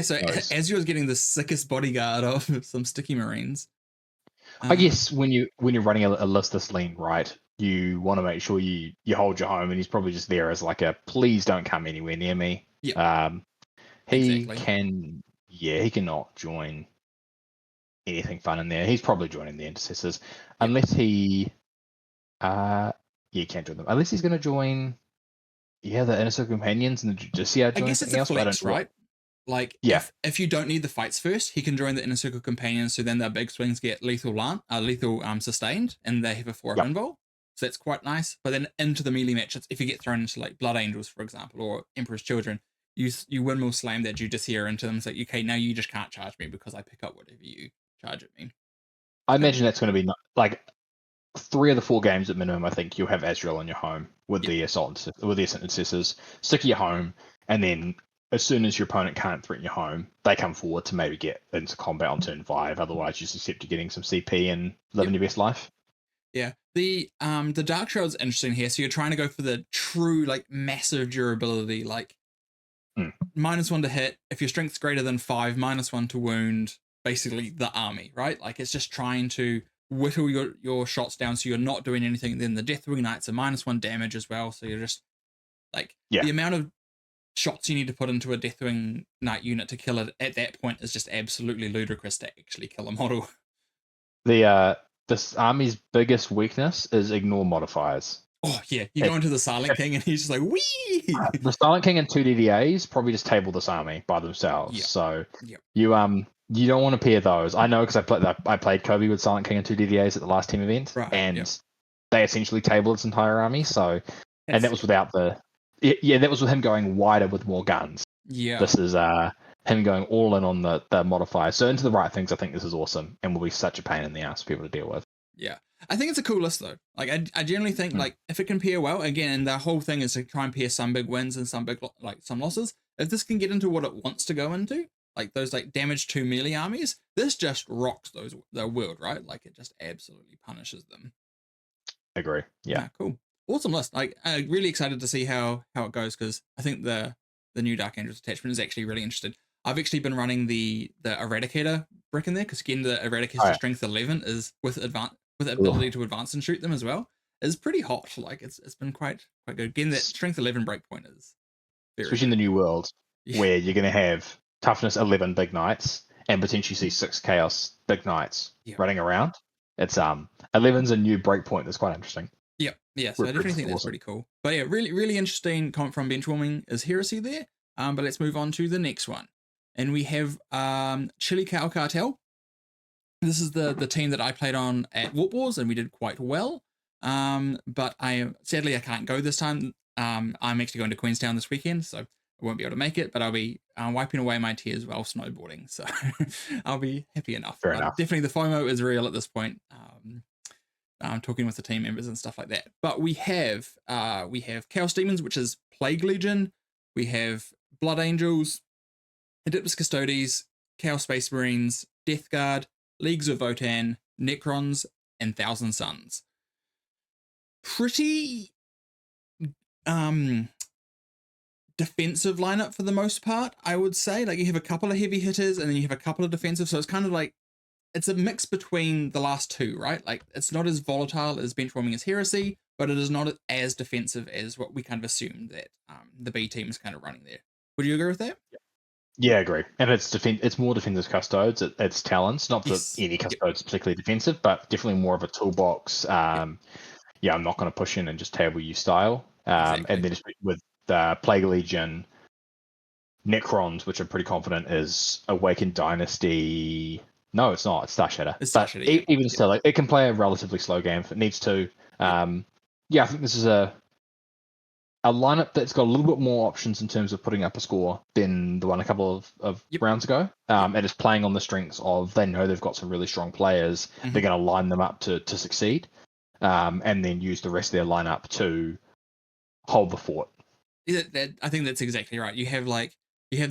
So Azrael's getting the sickest bodyguard of some sticky Marines. I guess when you're running a list this lean, right, you want to make sure you hold your home, and he's probably just there as like a please don't come anywhere near me. Yeah. He cannot join anything fun in there. He's probably joining the Intercessors unless he can't join them unless he's going to join Yeah, the Inner Circle Companions and the Judicia I join guess it's something a else, but I flex, don't know what. right? Like Yeah, if you don't need the fights first, he can join the Inner Circle Companions, so then their big swings get lethal sustained, and they have a 4-up yep. invul. So that's quite nice. But then into the melee matches, if you get thrown into like Blood Angels, for example, or Emperor's Children, you windmill slam that Judicia into them. So okay, now you just can't charge me because I pick up whatever you charge at me. I So, imagine that's going to be like 3 of the 4 games at minimum. I think you'll have Azrael in your home with yeah, the with the intercessors. Stick at your home, and then as soon as your opponent can't threaten your home, they come forward to maybe get into combat on turn 5. Otherwise, you just accept you're getting some CP and living your best life. yeah. The Dark Shroud's interesting here. So you're trying to go for the true like massive durability, like -1 to hit. If your strength's greater than 5, -1 to wound. Basically the army, right? Like it's just trying to whittle your shots down so you're not doing anything. Then the Deathwing Knights are -1 damage as well. So you're just like Yeah, the amount of shots you need to put into a Deathwing Knight unit to kill it at that point is just absolutely ludicrous to actually kill a model. the this army's biggest weakness is ignore modifiers. Oh yeah, you It, go into the Silent King and he's just like, wee. the Silent King and 2 DDAs probably just table this army by themselves. Yeah, So yeah, you don't want to pair those. I know because I played Kobe with Silent King and 2 DDAs at the last team event, right, yeah. and they essentially tabled its entire army. So, and that was That's without that was with him going wider with more guns. yeah. This is him going all in on the modifiers. So into the right things, I think this is awesome and will be such a pain in the ass for people to deal with. Yeah. I think it's a cool list though. Like I generally think like if it can pair well, again, and the whole thing is to try and pair some big wins and some big like some losses. If this can get into what it wants to go into, like those like damage to melee armies, this just rocks the world, right? Like it just absolutely punishes them. Agree. Yeah. Cool. Awesome list. Like I'm really excited to see how it goes because I think the new Dark Angels attachment is actually really interested. I've actually been running the Eradicator brick in there because again the Eradicator Oh, yeah. strength 11 is with Ugh. ability to advance and shoot them as well. Is pretty hot. Like it's been quite good. Again, that strength 11 breakpoint is very Especially in the new world yeah. where you're going to have toughness 11 big knights and potentially see 6 chaos big knights Yeah. running around. It's 11's a new breakpoint that's quite interesting. Yeah. So I definitely think that's pretty cool. But yeah, really interesting comment from Benchwarming is Heresy there. But let's move on to the next one. And we have Chili Cow Cartel. This is the team that I played on at Warp Wars, and we did quite well. But sadly I can't go this time. I'm actually going to Queenstown this weekend, so I won't be able to make it. But I'll be wiping away my tears while snowboarding, so I'll be happy enough. Fair But enough. definitely the FOMO is real at this point. I'm talking with the team members and stuff like that. But we have Chaos Demons, which is Plague Legion. We have Blood Angels, Adeptus Custodes, Chaos Space Marines, Death Guard, Leagues of Votan, Necrons, and Thousand Suns. Pretty defensive lineup for the most part, I would say. Like you have a couple of heavy hitters and then you have a couple of defensive, so it's kind of like it's a mix between the last two, right? Like it's not as volatile as Benchwarming as Heresy, but it is not as defensive as what we kind of assumed that the B team is kind of running there. Would you agree with that? Yeah, I agree. And it's more defensive custodes. It's talents. Not that Yes. any custodes particularly defensive, but definitely more of a toolbox. Yeah, I'm not going to push in and just table you style. Exactly. And then with Plague Legion, Necrons, which I'm pretty confident is Awakened Dynasty. No, it's not. It's Star Shatter. It's But Star Shatter, yeah. even still, like, it can play a relatively slow game if it needs to. Yeah, I think this is a lineup that's got a little bit more options in terms of putting up a score than the one a couple of rounds ago. And it's playing on the strengths of they know they've got some really strong players. They're going to line them up to succeed, and then use the rest of their lineup to hold the fort. I think that's exactly right. You have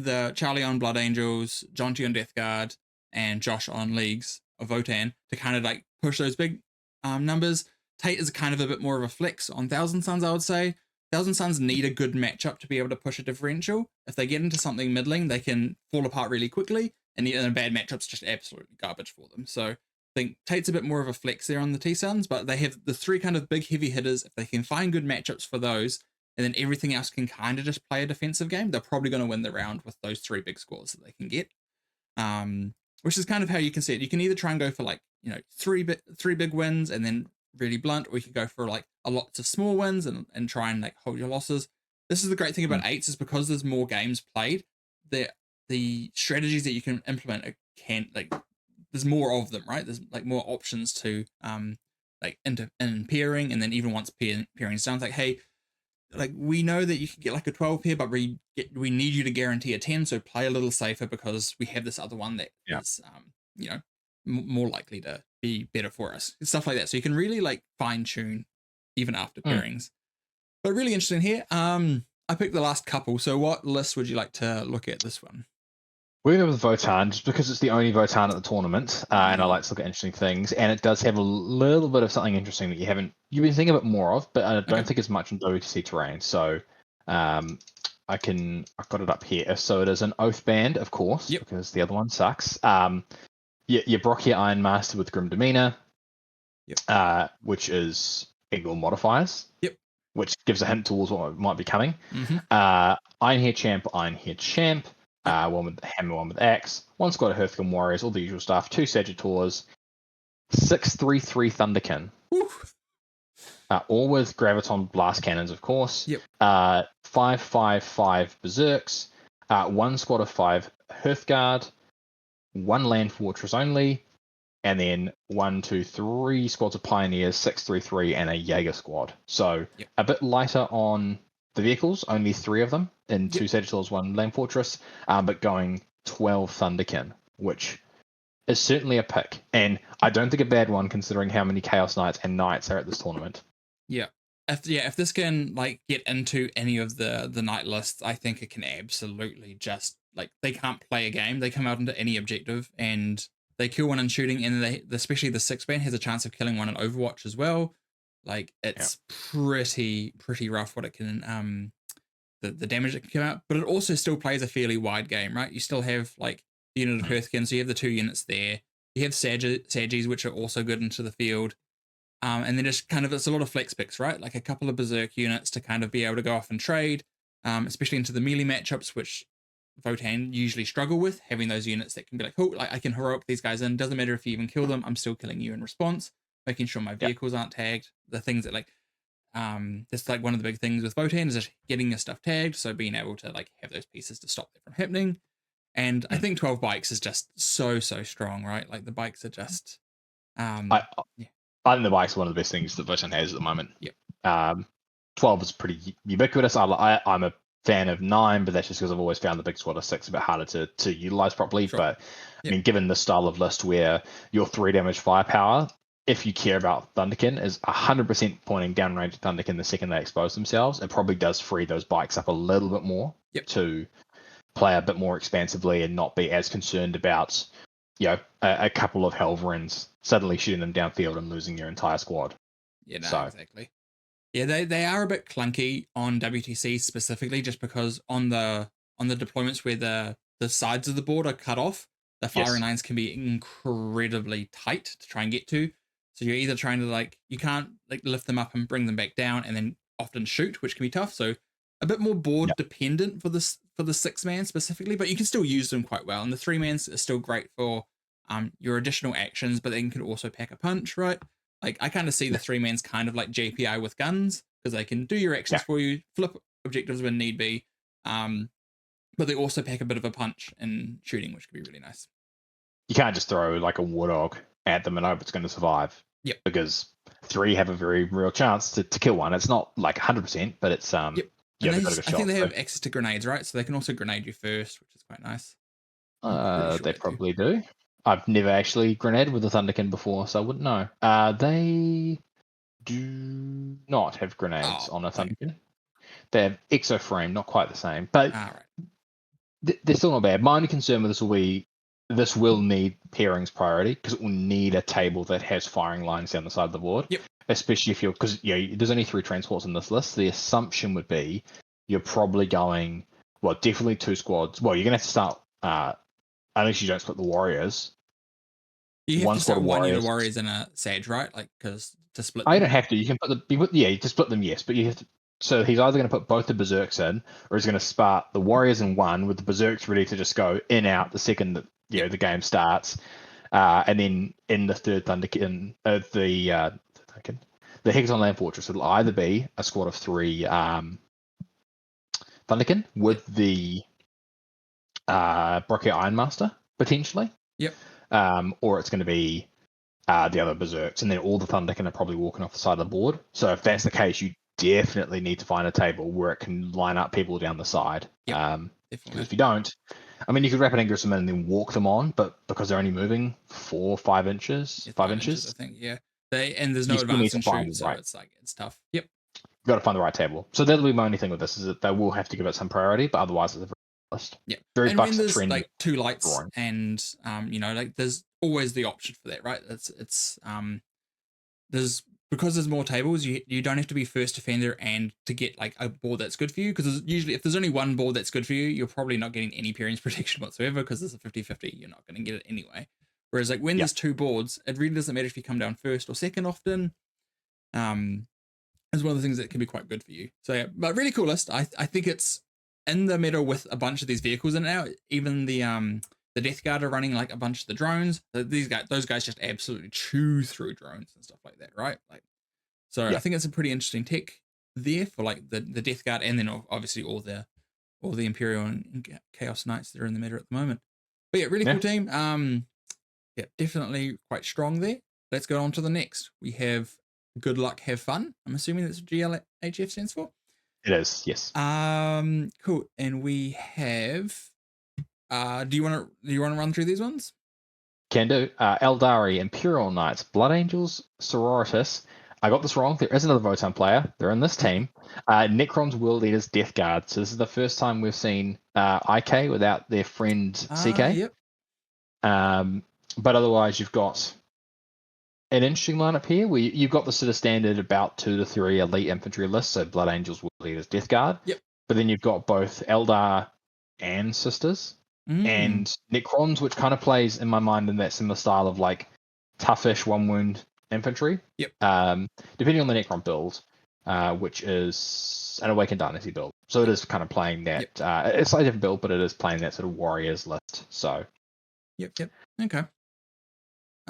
the Charlie on Blood Angels, Jonty on Death Guard, and Josh on Leagues of Votan to kind of like push those big numbers. Tate is kind of a bit more of a flex on Thousand Suns, I would say. Thousand Suns need a good matchup to be able to push a differential. If they get into something middling, they can fall apart really quickly, and a bad matchup's just absolutely garbage for them. So I think Tate's a bit more of a flex there on the T-Suns, but they have the 3 kind of big heavy hitters. If they can find good matchups for those, and then everything else can kind of just play a defensive game, they're probably going to win the round with those 3 big scores that they can get. Which is kind of how you can see it. You can either try and go for like, 3 big wins and then really blunt, or you could go for like a lots of small wins and try and like hold your losses. this is the great thing about eights, is because there's more games played, the strategies that you can implement can, like, there's more of them, right? There's like more options to like in pairing, and then even once pairing sounds like, hey, like, we know that you can get like a 12 pair, but we need you to guarantee a 10, so play a little safer because we have this other one that is you know, more likely to be better for us, stuff like that. So you can really like fine tune even after pairings. But really interesting here. I picked the last couple, so what list would you like to look at this one? We're going to go with Votan just because it's the only Votan at the tournament, and I like to look at interesting things. And it does have a little bit of something interesting that you've been thinking a bit more of, but I don't think it's much in WTC terrain. So I've got it up here. So it is an Oath Band, of course, because the other one sucks. Your Brockia Iron Master with Grim Demeanor, which is ignore modifiers. Which gives a hint towards what might be coming. Ironhair Champ. One with hammer, one with axe, one squad of Hearthgame Warriors, all the usual stuff, 2 Sagittors, 6/3/3 Thunderkin. All with Graviton Blast Cannons, of course. 5/5/5 Berserks, 1 squad of 5 Hearthguard, 1 Land Fortress only, and then 1, 2, 3 squads of Pioneers, 6/3/3, and a Jaeger squad. So a bit lighter on the vehicles, only 3 of them, in 2 Sagittars, 1 Land Fortress, but going 12 Thunderkin, which is certainly a pick. And I don't think a bad one considering how many Chaos Knights and Knights are at this tournament. If this can like get into any of the night lists, I think it can absolutely just, like, they can't play a game. They come out into any objective and they kill one in shooting, and especially the 6-man has a chance of killing one in Overwatch as well. Like, it's pretty rough what it can the damage that can come out, but it also still plays a fairly wide game, right? You still have like the unit of Hearthkin, so you have the 2 units there. You have Saggies, which are also good into the field. And then just kind of, it's a lot of flex picks, right? Like a couple of Berserk units to kind of be able to go off and trade, especially into the melee matchups, which Votan usually struggle with, having those units that can be like, oh, like, I can heroic these guys in. Doesn't matter if you even kill them, I'm still killing you in response, making sure my vehicles aren't tagged. The things that like, that's like one of the big things with Votan is just getting your stuff tagged, so being able to like have those pieces to stop that from happening. And I think 12 bikes is just so strong, right? Like the bikes are just I think the bike's one of the best things that Votan has at the moment. 12 is pretty ubiquitous. I'm a fan of 9, but that's just because I've always found the big squad of 6 a bit harder to utilize properly. But I mean, given the style of list where your 3 damage firepower, if you care about Thunderkin, is 100% pointing downrange Thunderkin the second they expose themselves, it probably does free those bikes up a little bit more to play a bit more expansively and not be as concerned about, a couple of Helverins suddenly shooting them downfield and losing your entire squad. Exactly. Yeah, they are a bit clunky on WTC specifically, just because on the deployments where the sides of the board are cut off, the firing lines can be incredibly tight to try and get to. So you're either trying to like, you can't like lift them up and bring them back down, and then often shoot, which can be tough. So a bit more board dependent for the 6-man specifically, but you can still use them quite well. And the 3-mans are still great for your additional actions, but then can also pack a punch, right? Like, I kind of see the 3-mans kind of like JPI with guns, because they can do your actions for you, flip objectives when need be, but they also pack a bit of a punch in shooting, which could be really nice. You can't just throw like a Warthog at them and hope it's going to survive. Because 3 have a very real chance to kill one. It's not like 100%, but it's and I think they have access to grenades, right? So they can also grenade you first, which is quite nice. Sure they probably do. I've never actually grenaded with a Thunderkin before, so I wouldn't know. They do not have grenades on a Thunderkin. They have exoframe, not quite the same, but they're still not bad. My only concern with this will need pairings priority, because it will need a table that has firing lines down the side of the board. Especially if because there's only 3 transports in this list. The assumption would be you're probably going, definitely 2 squads. Well, you're gonna have to start unless you don't split the warriors. You have to start one unit of warriors in a Sage, right? Like, because to split them. I don't have to. You can put to split them, yes, but you have to. So he's either going to put both the Berserks in, or he's going to start the warriors in one with the Berserks ready to just go in out the second that the game starts, and then in the third Thunderkin, the Hexagon Land Fortress, it'll either be a squad of 3 Thunderkin with the Brockie Ironmaster, potentially. Yep. Or it's going to be the other Berserks, and then all the Thunderkin are probably walking off the side of the board. So if that's the case, you definitely need to find a table where it can line up people down the side. Yep, Because if you don't, I mean, you could Rapid Ingress them in and then walk them on, but because they're only moving 4 or 5 inches, yeah, 5 inches, inches, I think. Yeah, and there's no you still need advance to and find shoot, the so right. it's like it's tough. Yep. You've got to find the right table. So that'll be my only thing with this, is that they will have to give it some priority, but otherwise it's a very list. Yeah, Very and bucks there's trend like 2 lights, drawing. and like there's always the option for that, right? There's because there's more tables, you don't have to be first defender and to get like a board that's good for you, because usually if there's only one board that's good for you, you're probably not getting any Pyrian's protection whatsoever, because there's a 50-50, you're not going to get it anyway. Whereas like when there's 2 boards, it really doesn't matter if you come down first or second often. Is one of the things that can be quite good for you. So yeah, but really cool list. I think it's in the middle with a bunch of these vehicles in it now. Even the Death Guard are running like a bunch of the drones. Those guys just absolutely chew through drones and stuff like that, right? Like, so I think it's a pretty interesting tech there for like the Death Guard, and then obviously all the Imperial and Chaos Knights that are in the meta at the moment. But yeah, really cool team. Yeah, definitely quite strong there. Let's go on to the next. We have Good Luck, Have Fun. I'm assuming that's what GLHF stands for. It is, yes. Cool. And we have. Do you want to run through these ones? Can do. Eldari, Imperial Knights, Blood Angels, Sororitas. I got this wrong. There is another Votan player. They're in this team. Necrons, World Eaters, Death Guard. So this is the first time we've seen IK without their friend CK. Yep. But otherwise, you've got an interesting lineup here where you've got the sort of standard about 2 to 3 elite infantry lists. So Blood Angels, World Eaters, Death Guard. Yep. But then you've got both Eldar and Sisters. And Necrons, which kind of plays in my mind in that similar style of like toughish 1 wound infantry. Yep. Depending on the Necron build, which is an Awakened Dynasty build. So it is kind of playing that. Yep. It's a slightly different build, but it is playing that sort of warriors list. So. Yep. Okay.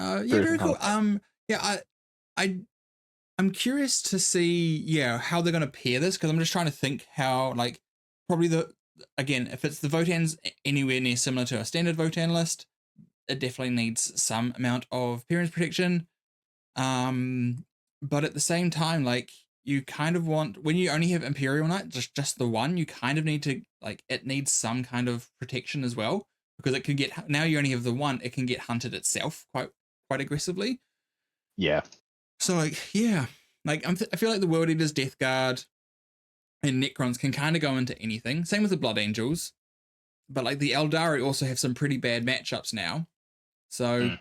Yeah, very cool. Yeah, I'm curious to see how they're going to pair this, because I'm just trying to think how, like, probably if it's the Votans anywhere near similar to a standard Votan list, it definitely needs some amount of Pyrian's protection. But at the same time, like, you kind of want, when you only have Imperial Knight, just the one, you kind of need to, like, it needs some kind of protection as well, because it can get, now you only have the one, it can get hunted itself quite aggressively. Yeah. So like, yeah, like I feel like the World Eaters, Death Guard, and Necrons can kind of go into anything. Same with the Blood Angels, but like the Eldari also have some pretty bad matchups now. So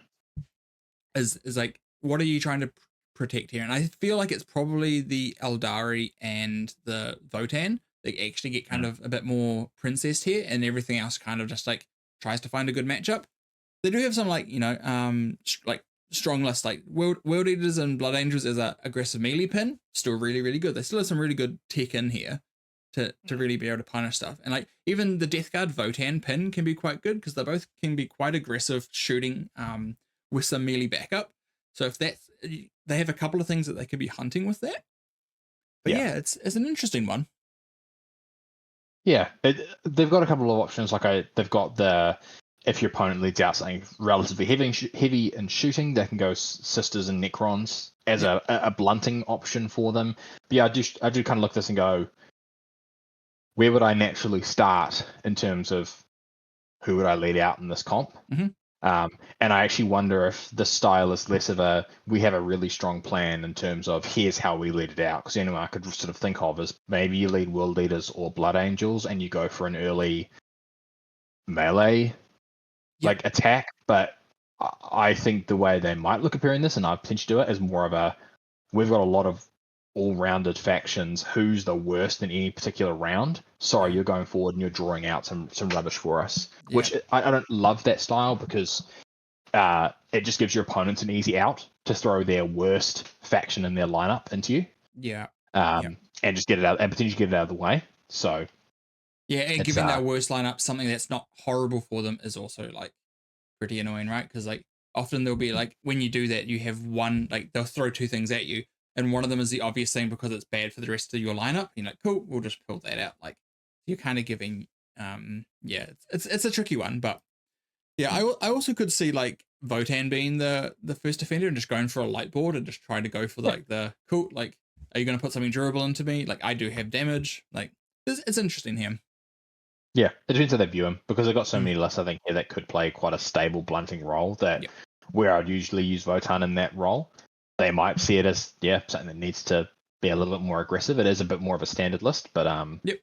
is like, what are you trying to protect here? And I feel like it's probably the Eldari and the Votan that actually get kind of a bit more princessed here, and everything else kind of just like tries to find a good matchup. They do have some like, like strong lists, like World Eaters and Blood Angels as a aggressive melee pin, still really, really good. They still have some really good tech in here to really be able to punish stuff. And like even the Death Guard Votan pin can be quite good, because they both can be quite aggressive shooting with some melee backup. So if that's, they have a couple of things that they could be hunting with that. But yeah, it's an interesting one. Yeah, they've got a couple of options. Like they've got the, if your opponent leads out something relatively heavy in shooting, they can go Sisters and Necrons as a blunting option for them. But yeah, I do kind of look at this and go, where would I naturally start in terms of who would I lead out in this comp? And I actually wonder if this style is less of we have a really strong plan in terms of here's how we lead it out. Because anyone I could sort of think of is maybe you lead World Eaters or Blood Angels and you go for an early melee like attack. But I think the way they might look at pairing this, and I potentially do it, is more of we've got a lot of all-rounded factions. Who's the worst in any particular round? Sorry, you're going forward and you're drawing out some rubbish for us. Which I don't love that style, because it just gives your opponents an easy out to throw their worst faction in their lineup into you. And just get it out and potentially get it out of the way. So and giving that worst lineup something that's not horrible for them is also like pretty annoying, right? Because like often there'll be like, when you do that, you have one, like they'll throw 2 things at you, and one of them is the obvious thing because it's bad for the rest of your lineup. You're like, cool, we'll just pull that out. Like, you're kind of giving, yeah, it's a tricky one, but yeah, I also could see like Votan being the first defender and just going for a light board and just trying to go for like the cool, like, are you going to put something durable into me? Like, I do have damage. Like, it's interesting here. Yeah, it depends how they view him, because they've got so Mm. many lists, I think, here that could play quite a stable blunting role that Yep. where I'd usually use Votan in that role, they might see it as, something that needs to be a little bit more aggressive. It is a bit more of a standard list, but Yep.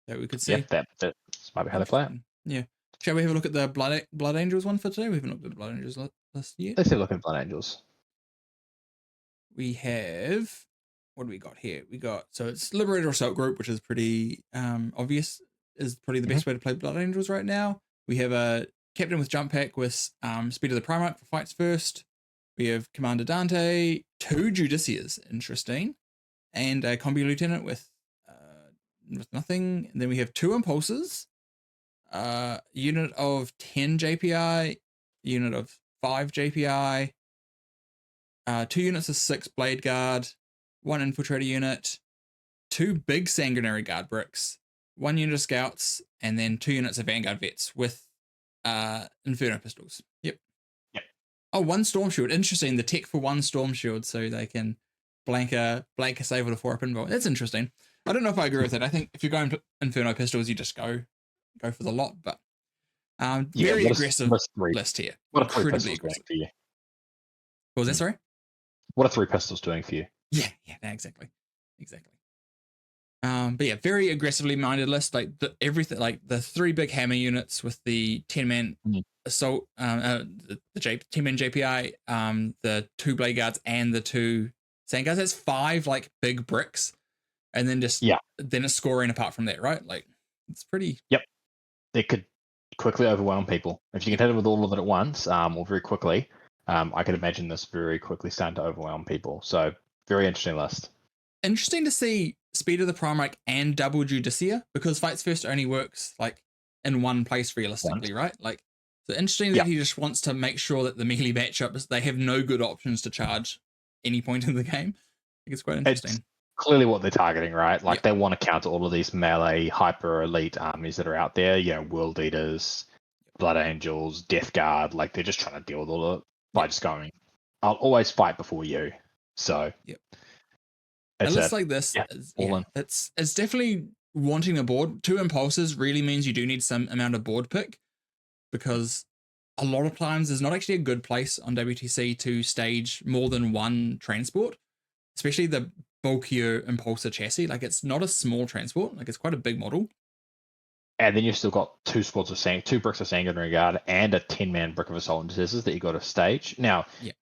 That we could see. yeah, that might be how they play it. Yeah. Shall we have a look at the Blood Angels one for today? We haven't looked at the Blood Angels list yet. Let's have a look at Blood Angels. We have, what do we got here? We got, so it's Liberator Assault Group, which is pretty obvious, is probably the best way to play Blood Angels right now. We have a Captain with Jump Pack with Speed of the Primarch for fights first. We have Commander Dante, 2 Judicias, interesting, and a Combi Lieutenant with nothing. And then we have 2 Impulses, unit of 10 JPI, unit of 5 JPI, 2 units of 6 Blade Guard, 1 Infiltrator unit, 2 big Sanguinary Guard bricks, 1 unit of Scouts, and then 2 units of Vanguard Vets with Inferno Pistols. Yep. Oh, 1 Storm Shield. Interesting. The tech for 1 Storm Shield, so they can blank a save with a 4-up invul. That's interesting. I don't know if I agree with it. I think if you're going to Inferno Pistols, you just go for the lot, but very aggressive list here. What are 3 pistols doing for you? What was that, sorry? What are 3 pistols doing for you? Yeah, exactly. But yeah, very aggressively minded list. Like everything, like the 3 big hammer units with the 10-man assault, the 10-man JPI, the 2 blade guards and the 2 sand guards. That's 5 like big bricks, and then then it's scoring apart from that, right? Like it's pretty. Yep, they could quickly overwhelm people if you can hit it with all of it at once, or very quickly. I could imagine this very quickly starting to overwhelm people. So very interesting list. Interesting to see Speed of the Primarch and double Judicia, because Fights First only works like in one place realistically, right? Like, so interesting that he just wants to make sure that the melee matchup is, they have no good options to charge any point in the game. I think it's quite interesting. It's clearly what they're targeting, right? Like they want to counter all of these melee hyper elite armies that are out there. You know, World Eaters, Blood Angels, Death Guard. Like they're just trying to deal with all of it by just going, I'll always fight before you. So a list like this, it's definitely wanting a board. 2 Impulses really means you do need some amount of board pick, because a lot of times there's not actually a good place on WTC to stage more than 1 transport, especially the bulkier Impulsor chassis. Like it's not a small transport, like it's quite a big model. And then you've still got 2 squads of 2 bricks of Sanguinary Guard and a 10-man brick of Assault Intercessors that you got to stage. Now,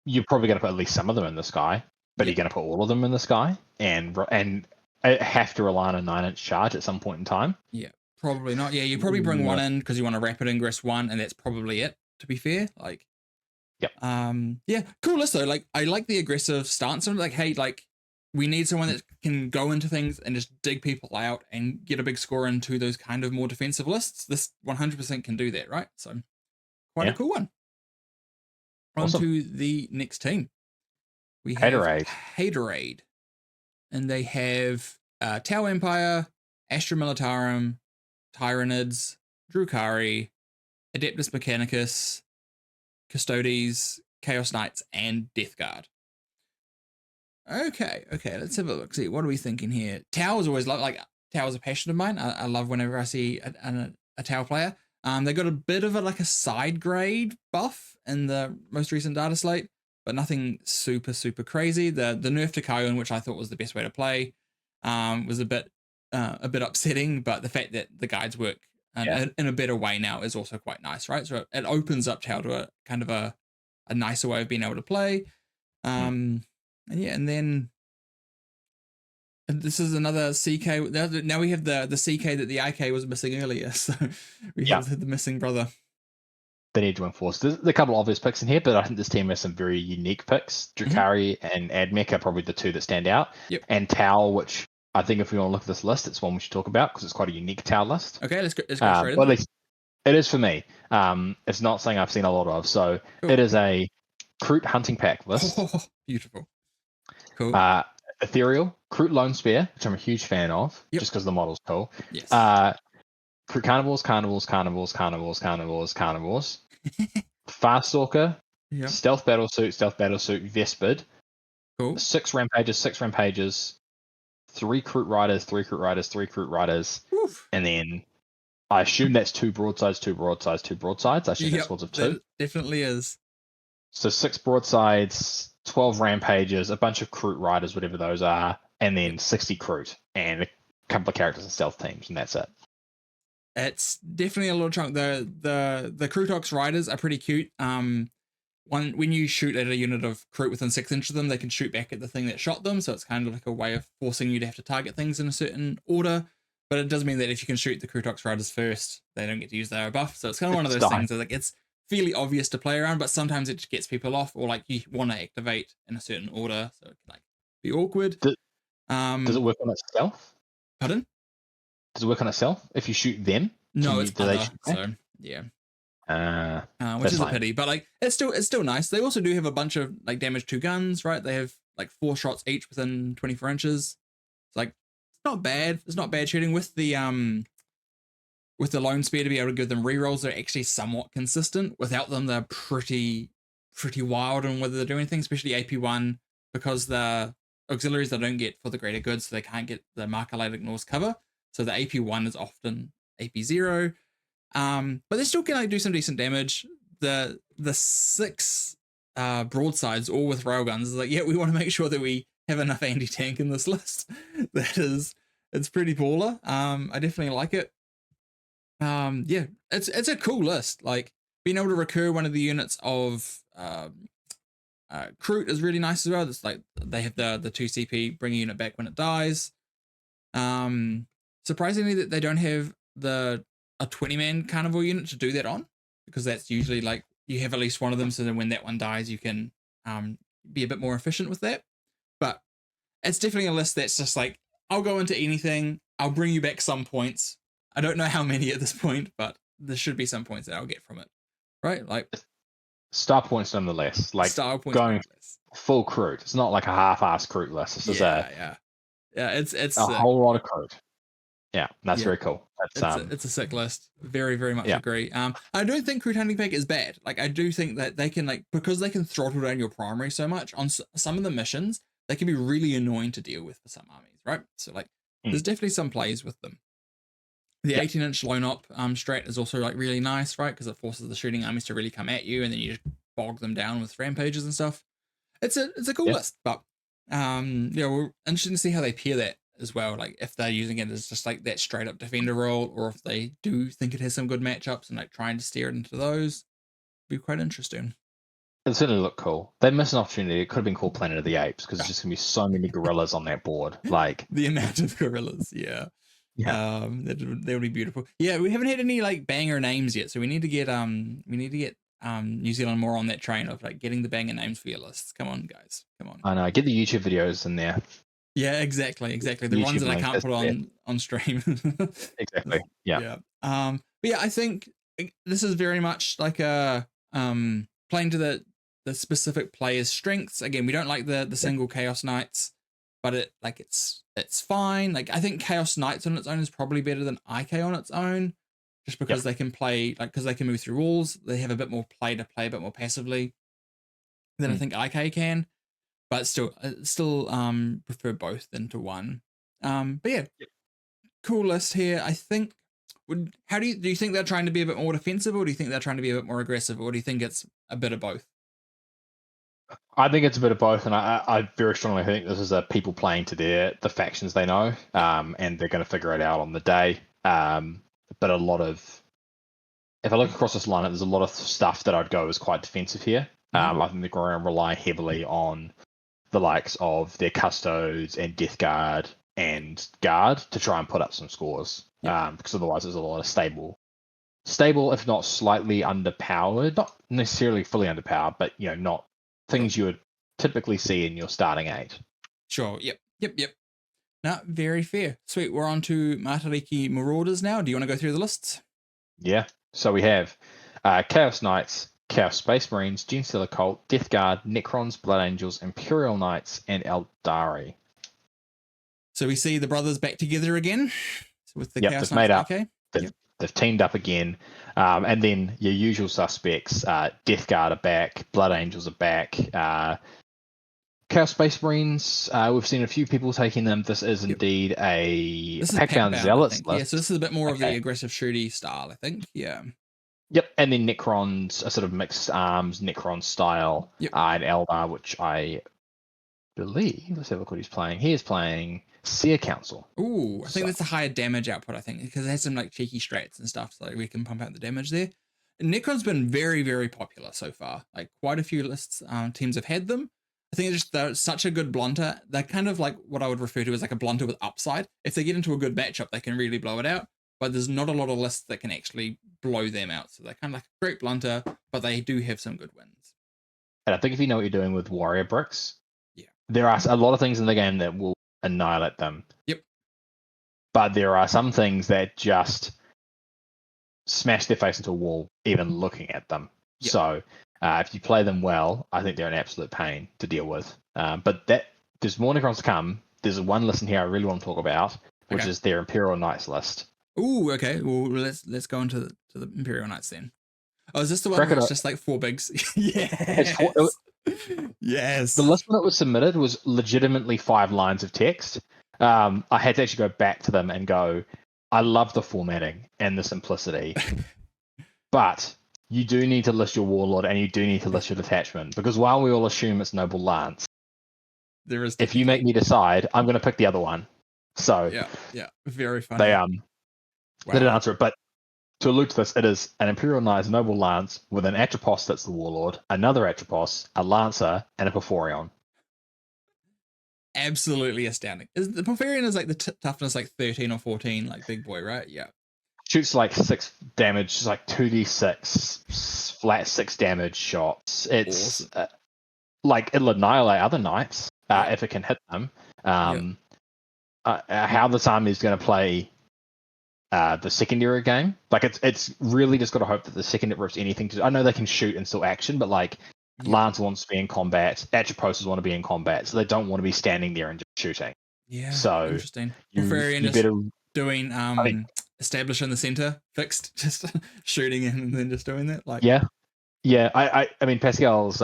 you're probably going to put at least some of them in the sky, but you're going to put all of them in the sky and have to rely on a 9-inch charge at some point in time. Yeah, probably not. Yeah, you probably bring 1 in because you want a rapid ingress 1, and that's probably it, to be fair. Like, yeah, cool list though. Like, I like the aggressive stance. I'm like, hey, like, we need someone that can go into things and just dig people out and get a big score into those kind of more defensive lists. This 100% can do that, right? So, quite a cool one. On to the next team. We have Haterade. And they have Tau Empire, Astra Militarum, Tyranids, Drukari, Adeptus Mechanicus, Custodes, Chaos Knights, and Death Guard. Okay, let's have a look. See, what are we thinking here? Tau is always like Tau is a passion of mine. I love whenever I see a Tau player. They got a bit of a side grade buff in the most recent data slate, but nothing super crazy. The nerf to Kaiun, which I thought was the best way to play, was a bit upsetting. But the fact that the guides work in a better way now is also quite nice, right? So it opens up Tau to a kind of a nicer way of being able to play. And then this is another CK. Now we have the CK that the IK was missing earlier. So we have the missing brother. They need to enforce. There's a couple of obvious picks in here, but I think this team has some very unique picks. Drukari and Admech are probably the 2 that stand out. And Tau, which I think if we want to look at this list, it's one we should talk about because it's quite a unique Tau list. Okay, let's go straight in. Well, at least it is for me. It's not something I've seen a lot of. So it is a Kroot hunting pack list. Oh, beautiful. Cool. Ethereal, Kroot Lone Spear, which I'm a huge fan of, just because the model's cool. Yes. Carnivores. Fast Stalker, Yeah. Stealth Battlesuit, Vespered, Cool. 6 Rampages, 3 Recruit Riders, Oof. and then I assume that's 2 broadsides. I assume that's swords of 2. That definitely is. So 6 broadsides, 12 Rampages, a bunch of Recruit Riders, whatever those are, and then 60 Recruit, and a couple of characters and stealth teams, and that's it. It's definitely a little chunk. The Crutox riders are pretty cute. When you shoot at a unit of Crute within 6 inches of them, they can shoot back at the thing that shot them. So it's kind of like a way of forcing you to have to target things in a certain order. But it does mean that if you can shoot the Crutox riders first, they don't get to use their buff. So it's kind of one of those things that like it's fairly obvious to play around, but sometimes it just gets people off, or like you want to activate in a certain order, so it can like be awkward. Does it work on itself? Pardon? Does it work on itself if you shoot them? No, it's other. So yeah. Which is a pity, but like it's still nice. They also do have a bunch of like damage to guns, right? They have like 4 shots each within 24 inches. It's like it's not bad. It's not bad shooting with the lone spear to be able to give them rerolls. They're actually somewhat consistent. Without them, they're pretty wild on whether they're doing anything, especially AP1, because the auxiliaries they don't get for the greater good, so they can't get the marker light ignores cover. So the AP1 is often AP0. But they still can like do some decent damage. The 6 broadsides, all with railguns, is like, yeah, we want to make sure that we have enough anti-tank in this list. It's pretty baller. I definitely like it. Yeah, it's a cool list. Like being able to recur one of the units of Crute is really nice as well. It's like they have the 2 CP bring a unit back when it dies. Surprisingly that they don't have a 20-man carnival unit to do that on, because that's usually like you have at least one of them, so then when that one dies you can be a bit more efficient with that. But it's definitely a list that's just like, I'll go into anything, I'll bring you back some points. I don't know how many at this point, but there should be some points that I'll get from it, right? Like star points nonetheless. Like star points going nonetheless. Full Crute. It's not like a half-ass Crute list. This is yeah. It's a whole lot of Crute. Yeah, that's very cool. It's a sick list. Very, very much agree. I don't think Crute Hunting Pack is bad. Like I do think that they can because they can throttle down your primary so much on some of the missions, they can be really annoying to deal with for some armies, right? So like there's definitely some plays with them. The 18-inch lone op strat is also like really nice, right? Because it forces the shooting armies to really come at you, and then you just bog them down with rampages and stuff. It's a cool list, but we're interested to see how they pair that as well. Like if they're using it as just like that straight up defender role, or if they do think it has some good matchups and like trying to steer it into those. Be quite interesting. It certainly looked cool. They missed an opportunity. It could have been called Planet of the Apes, because there's just gonna be so many gorillas on that board. Like the amount of gorillas, yeah. That would be beautiful. Yeah, we haven't had any like banger names yet, so we need to get New Zealand more on that train of like getting the banger names for your lists. Come on, guys, come on. I know. Get the YouTube videos in there. Yeah, exactly. The YouTube ones that I can't put on stream. Exactly. Yeah. But yeah, I think this is very much like a playing to the specific player's strengths. Again, we don't like the single Chaos Knights, but it's fine. Like I think Chaos Knights on its own is probably better than IK on its own, just because they can play because they can move through walls. They have a bit more play to play a bit more passively than I think IK can. But still prefer both into one. But yeah, cool list here. I think. Do you think they're trying to be a bit more defensive, or do you think they're trying to be a bit more aggressive, or do you think it's a bit of both? I think it's a bit of both, and I very strongly think this is a people playing to the factions they know, and they're going to figure it out on the day. But if I look across this lineup, there's a lot of stuff that I'd go as quite defensive here. I think they're going to rely heavily on the likes of their Custodes and Death Guard and Guard to try and put up some scores. Because otherwise there's a lot of stable, if not slightly underpowered, not necessarily fully underpowered, but not things you would typically see in your starting 8. Sure. Yep. No, very fair. Sweet. We're on to Matariki Marauders now. Do you want to go through the lists? Yeah. So we have Chaos Knights, Chaos Space Marines, Genestealer Cult, Death Guard, Necrons, Blood Angels, Imperial Knights, and Eldari. So we see the brothers back together again with the Chaos Knights. Made up. Okay. they've teamed up again, and then your usual suspects: Death Guard are back, Blood Angels are back, Chaos Space Marines. We've seen a few people taking them. This is indeed a This is Packbound Packbound, I Zealots think. list. Yeah, so this is a bit more of the aggressive shooty style, I think. Yeah. Yep, and then Necrons, a sort of mixed arms Necron style, and Eldar, which I believe. Let's have a look what he's playing. He is playing Seer Council. Ooh, I think that's a higher damage output, I think, because it has some like cheeky strats and stuff, so we can pump out the damage there. And Necron's been very, very popular so far. Like quite a few lists, teams have had them. I think they're such a good blunter. They're kind of like what I would refer to as like a blunter with upside. If they get into a good matchup, they can really blow it out. But there's not a lot of lists that can actually blow them out. So they're kind of like a great blunter, but they do have some good wins. And I think if you know what you're doing with warrior bricks, yeah, there are a lot of things in the game that will annihilate them. Yep. But there are some things that just smash their face into a wall, even looking at them. Yep. So if you play them well, I think they're an absolute pain to deal with. But there's more Necrons to come. There's one list in here I really want to talk about, which is their Imperial Knights list. Ooh, okay. Well, let's go into the Imperial Knights then. Oh, is this the one where it's just like 4 bigs? Yes. Yes. The list when it was submitted was legitimately 5 lines of text. I had to actually go back to them and go, I love the formatting and the simplicity, but you do need to list your warlord and you do need to list your detachment, because while we all assume it's Noble Lance, there is if you make me decide, I'm going to pick the other one. So yeah, very funny. They didn't answer it, but to allude to this, it is an Imperial Knight's Noble Lance with an Atropos that's the warlord, another Atropos, a Lancer, and a Porphyrion. Absolutely astounding. The Porphyrion is like the toughness like 13 or 14, like big boy, right? Yeah. Shoots like 6 damage, like 2d6 flat 6 damage shots. It's awesome. Like it'll annihilate other knights if it can hit them. How this army is going to play the secondary game, like it's really just got to hope that the secondary has anything to. I know they can shoot and still action, but like Lance wants to be in combat, Atropos want to be in combat, so they don't want to be standing there and just shooting. Yeah. So interesting. Porphyrion just better doing establish in the center, fixed, just shooting in and then just doing that. Like I mean Pascal's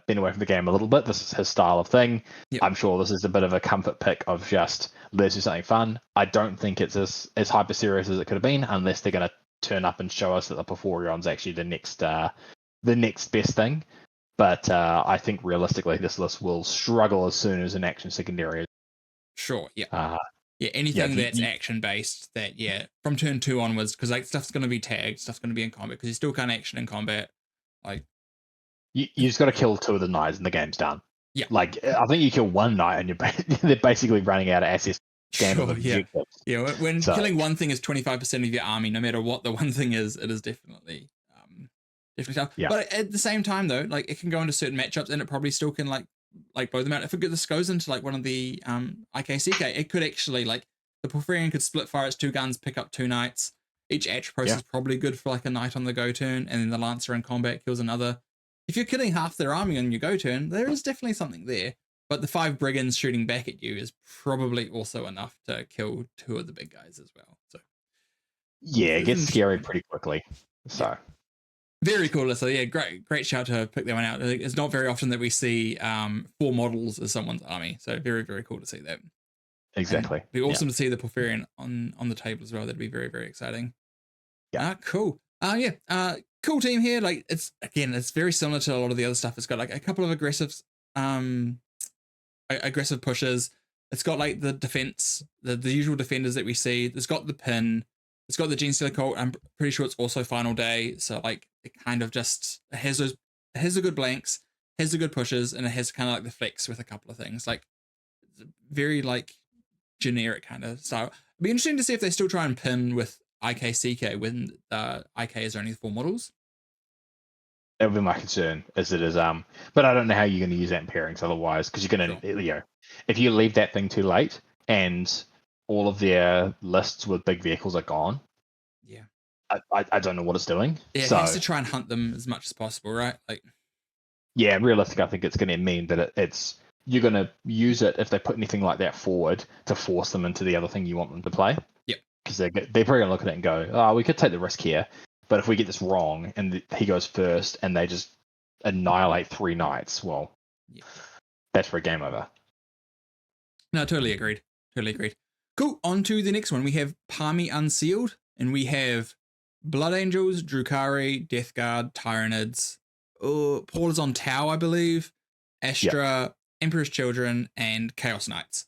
been away from the game a little bit. This is his style of thing. I'm sure this is a bit of a comfort pick of just let's do something fun. I don't think it's as hyper serious as it could have been, unless they're going to turn up and show us that the Porphyrion's actually the next best thing. But I think realistically this list will struggle as soon as an action secondary. Sure, yeah. Anything that's action based, that from turn 2 onwards, because like stuff's going to be tagged, stuff's going to be in combat, because you still can't action in combat. Like you just got to kill 2 of the knights and the game's done. Yeah, like I think you kill 1 knight and they're basically running out of assets. When killing one thing is 25% of your army, no matter what the one thing is, it is definitely tough. Yeah. But at the same time, though, like it can go into certain matchups, and it probably still can like blow them out. If this goes into like one of the IKCK, it could actually like the Porphyrion could split fire its 2 guns, pick up 2 knights. Each Atropos is probably good for like a knight on the go turn, and then the Lancer in combat kills another. If you're killing half their army on your go turn, there is definitely something there. But the 5 brigands shooting back at you is probably also enough to kill 2 of the big guys as well. So it gets scary pretty quickly. So very cool. So great shout to pick that one out. It's not very often that we see 4 models as someone's army. So very, very cool to see that. Exactly. And it'd be awesome to see the Porphyrion on the table as well. That'd be very, very exciting. Yeah. Cool. Cool team here. Like it's very similar to a lot of the other stuff. It's got like a couple of aggressive pushes. It's got like the defense, the usual defenders that we see. It's got the pin. It's got the Genestealer Cult. I'm pretty sure it's also Final Day. So like it kind of just has the good blanks, has the good pushes, and it has kind of like the flex with a couple of things. Like very like generic kind of style. It'd be interesting to see if they still try and pin with IKCK when IK is only 4 models. That would be my concern, as it is. But I don't know how you're going to use that in pairings otherwise, because you're going to, if you leave that thing too late and all of their lists with big vehicles are gone. Yeah. I don't know what it's doing. Yeah, it has to try and hunt them as much as possible, right? Like. Yeah, realistically, I think it's going to mean that it's you're going to use it if they put anything like that forward to force them into the other thing you want them to play. Yep. because they're probably gonna look at it and go, "Oh, we could take the risk here, but if we get this wrong and he goes first and they just annihilate 3 knights, well, Yeah. that's for a game over." No, totally agreed. Totally agreed. Cool. On to the next one. We have Palmy Unsealed, and we have Blood Angels, Drukhari, Death Guard, Tyranids. Paul is on Tau, I believe. Astra, Emperor's Children, and Chaos Knights.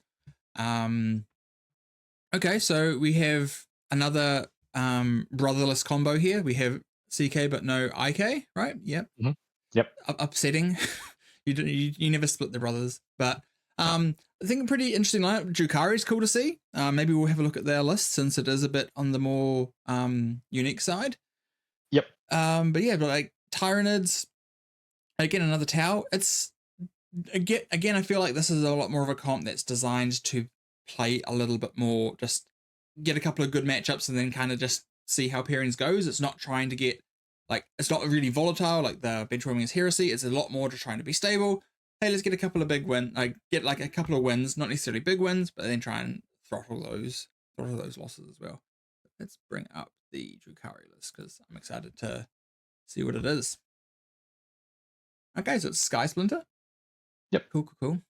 Okay, so we have another brotherless combo here. We have CK but no IK, right? Yep. Mm-hmm. Yep. Upsetting. you never split the brothers, but I think a pretty interesting lineup. Drukhari is cool to see. Maybe we'll have a look at their list since it is a bit on the more unique side. Yep. But yeah, but like Tyranids, again another Tau. It's again I feel like this is a lot more of a comp that's designed to play a little bit more, just get a couple of good matchups and then kind of just see how pairings goes. It's not trying to get like, it's not really volatile like the Benchwarming's Heresy. It's a lot more just trying to be stable. Hey, let's get a couple of big wins, like get like a couple of wins, not necessarily big wins, but then try and throttle those losses as well. Let's bring up the Drukhari list because I'm excited to see what it is. Okay, so it's Sky Splinter. Yep. Cool.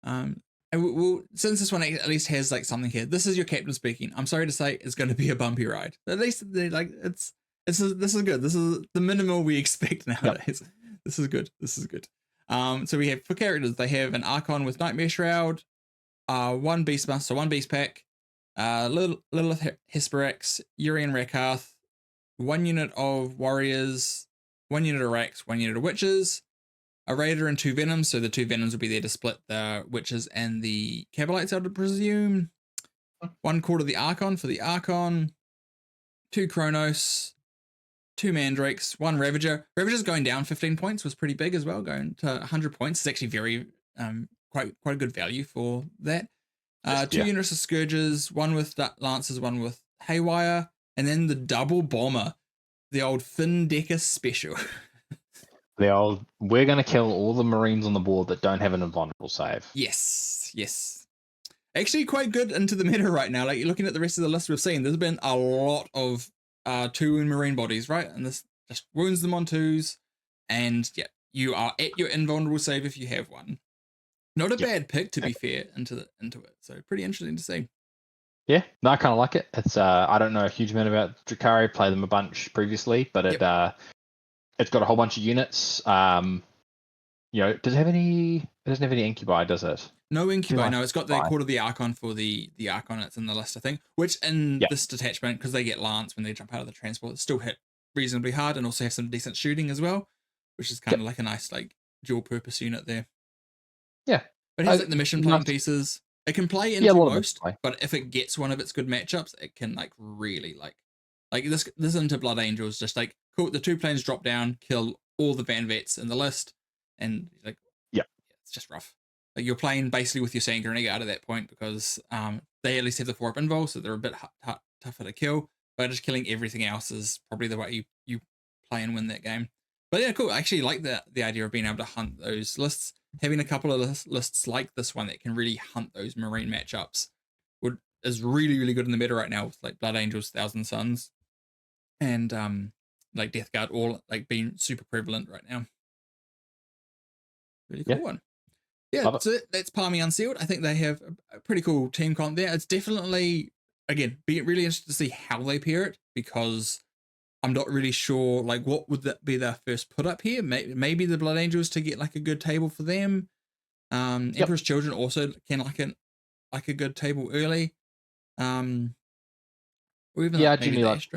And we'll, since this one at least has like something here, this is your captain speaking. I'm sorry to say it's going to be a bumpy ride. At least they like this is good. This is the minimal we expect nowadays. Yep. This is good. So we have for characters, they have an Archon with Nightmare Shroud, one Beastmaster, one Beast Pack, Lilith Hesperex, Urian Rakarth, one unit of Warriors, one unit of Rax, one unit of Witches, a Raider and 2 Venoms, so the 2 Venoms will be there to split the Witches and the Cabalites, I would presume. 1 quarter of the Archon for the Archon, 2 Kronos, 2 Mandrakes, 1 Ravager. Ravager's going down 15 points, was pretty big as well, going to 100 points. It's actually very, quite a good value for that. 2 units of Scourges, 1 with Lancers, 1 with Haywire, and then the double bomber, the old Finn Decker special. We're going to kill all the Marines on the board that don't have an invulnerable save. Yes. Actually quite good into the meta right now. Like you're looking at the rest of the list we've seen, there's been a lot of 2 Marine bodies, right? And this just wounds them on 2s. And yeah, you are at your invulnerable save if you have one. Not a bad pick, to be fair, into it. So pretty interesting to see. Yeah, no, I kind of like it. It's I don't know a huge amount about Drukhari, played them a bunch previously, but it's got a whole bunch of units. Does it have any? It doesn't have any Incubi, does it? No Incubi. No, it's got the Quarter of the Archon for the Archon. It's in the list, I think. Which in this detachment, because they get Lance when they jump out of the transport, still hit reasonably hard and also have some decent shooting as well, which is kind of like a nice like dual purpose unit there. Yeah, but it has like the mission plan pieces. It can play into most, but if it gets one of its good matchups, it can like really like this into Blood Angels, just like cool. The 2 planes drop down, kill all the Van Vets in the list, and like it's just rough. Like you're playing basically with your Sand Grenade at that point because they at least have the 4-up invul, so they're a bit tougher to kill. But just killing everything else is probably the way you play and win that game. But yeah, cool. I actually like the idea of being able to hunt those lists. Having a couple of lists like this one that can really hunt those Marine matchups is really, really good in the meta right now with like Blood Angels, Thousand Suns, and like Death Guard, all like being super prevalent right now. Really cool one. Yeah, so that's Palmy Unsealed. I think they have a pretty cool team comp there. It's definitely, again, be really interested to see how they pair it because I'm not really sure, like, what would that be their first put up here? Maybe the Blood Angels to get like a good table for them. Emperor's Children also can like a good table early. Or even I generally like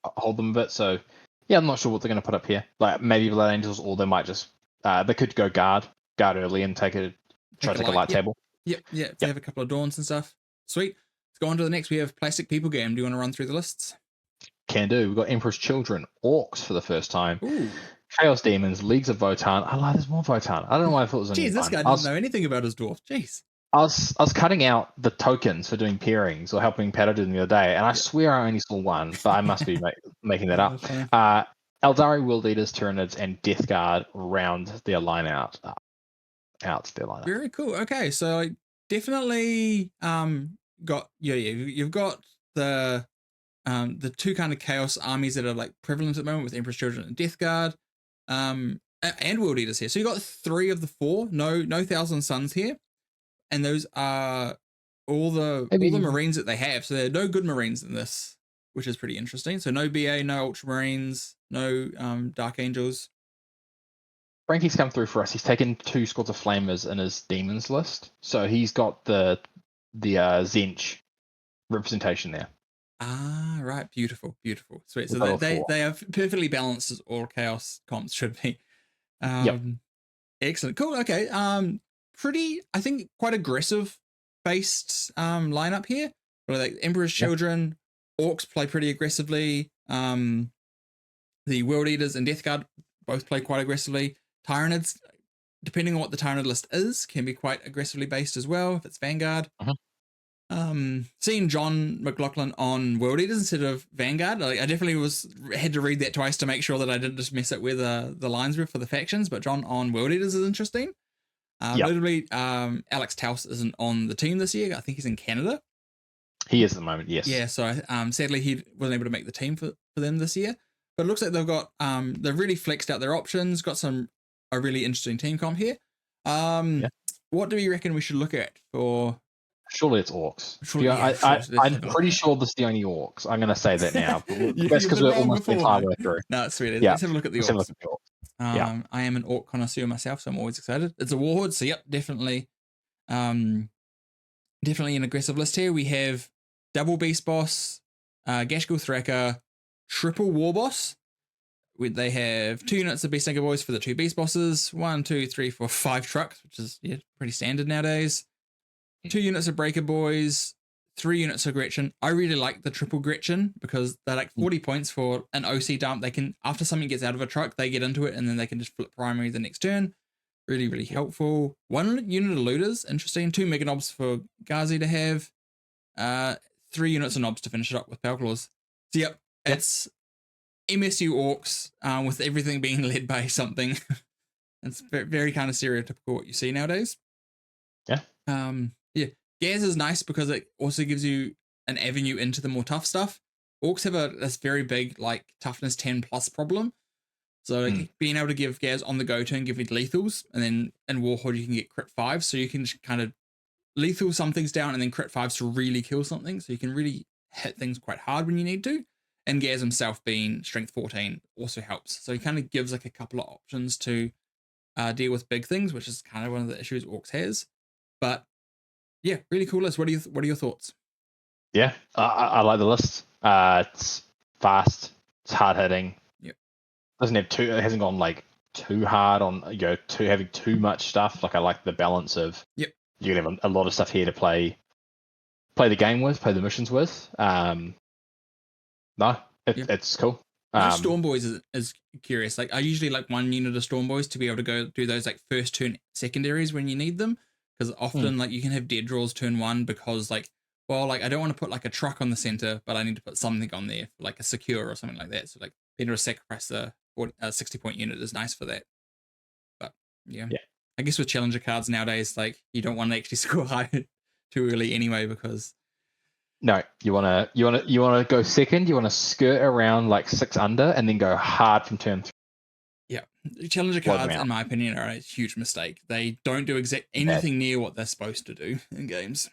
hold them a bit. So yeah, I'm not sure what they're going to put up here. Like maybe Blood Angels, or they might just they could go guard early and try to take a light table. They have a couple of Dawns and stuff. Sweet. Let's go on to the next. We have Plastic People Game. Do you want to run through the lists? Can do. We've got Emperor's Children, Orcs for the first time. Ooh. Chaos Demons, Leagues of Votann. I like there's more Votann. I don't know why I thought it was a Jeez, this guy didn't know anything about his dwarf. Jeez. I was cutting out the tokens for doing pairings or helping Pato do them the other day, and I swear I only saw one, but I must be making that up. Eldari World Eaters, Tyranids, and Death Guard round their line out. Very cool. Okay, so definitely got you've got the two kind of chaos armies that are like prevalent at the moment with Emperor's Children and Death Guard, and World Eaters here. So you got 3 of the 4. No Thousand Suns here, and those are all the Marines that they have. So there are no good Marines in this, which is pretty interesting. So no BA, no Ultramarines, no Dark Angels. Frankie's come through for us. He's taken 2 squads of Flamers in his Demons list, so he's got the Zench representation there. Ah, right. Beautiful. Sweet. So they are perfectly balanced as all Chaos comps should be. Yep. Excellent. Cool. Okay. Pretty, I think, quite aggressive based lineup here. Like Emperor's Children, Orcs play pretty aggressively. The World Eaters and Death Guard both play quite aggressively. Tyranids, depending on what the Tyranid list is, can be quite aggressively based as well if it's Vanguard. Seeing John McLaughlin on World Eaters instead of Vanguard, I definitely had to read that twice to make sure that I didn't just mess up where the lines were for the factions. But John on World Eaters is interesting. Notably, Alex Taus isn't on the team this year. I think he's in Canada. He is at the moment, yes. Yeah, so sadly he wasn't able to make the team for them this year. But it looks like they've got they've really flexed out their options. Got a really interesting team comp here. What do you reckon we should look at for? Surely it's Orcs. I'm Sure, pretty sure this is the only Orcs. I'm going to say that now. That's because we're almost the entire way through. No, it's sweet. Let's have a look at the Orcs. I am an Orc connoisseur myself, so I'm always excited. It's a Warhorde, so yep, definitely an aggressive list here. We have double Beast Boss, Gashgul Thraka, triple War Boss. They have 2 units of Beast Stinker Boys for the 2 Beast Bosses, 1, 2, 3, 4, 5 trucks, which is pretty standard nowadays. 2 units of Breaker Boys, 3 units of Gretchen. I really like the triple Gretchen because they're like 40 points for an OC dump. They can, after something gets out of a truck, they get into it and then they can just flip primary the next turn. Really, really helpful. 1 unit of Looters, interesting. 2 Mega Knobs for Ghazi to have. 3 units of Knobs to finish it up with Power Claws. So yep, it's MSU Orcs with everything being led by something. It's very, very kind of stereotypical what you see nowadays. Yeah. Gaz is nice because it also gives you an avenue into the more tough stuff. Orcs have this very big like toughness 10 plus problem. So being able to give Gaz on the go turn, give it lethals, and then in Warhorde you can get crit 5, so you can just kind of lethal some things down and then crit 5s to really kill something. So you can really hit things quite hard when you need to. And Gaz himself being strength 14 also helps. So he kind of gives like a couple of options to deal with big things, which is kind of one of the issues Orcs has. But yeah, really cool list. What are your thoughts? Yeah, I like the list. It's fast, it's hard hitting. Yep. It hasn't gone like too hard on having too much stuff. Like I like the balance of you can have a lot of stuff here to play the game with, play the missions with. It's cool. Storm Boys is curious. Like I usually like 1 unit of Storm Boys to be able to go do those like first turn secondaries when you need them. Because often like you can have dead draws turn 1 because like, well, like I don't want to put like a truck on the center, but I need to put something on there, like a secure or something like that. So like being able to sacrifice the 60-point unit is nice for that. But yeah, I guess with challenger cards nowadays, like you don't want to actually score high too early anyway because. No, you wanna go second. You wanna skirt around like 6 under and then go hard from turn 3. Yeah, challenger cards, in my opinion, are a huge mistake. They don't do anything near what they're supposed to do in games.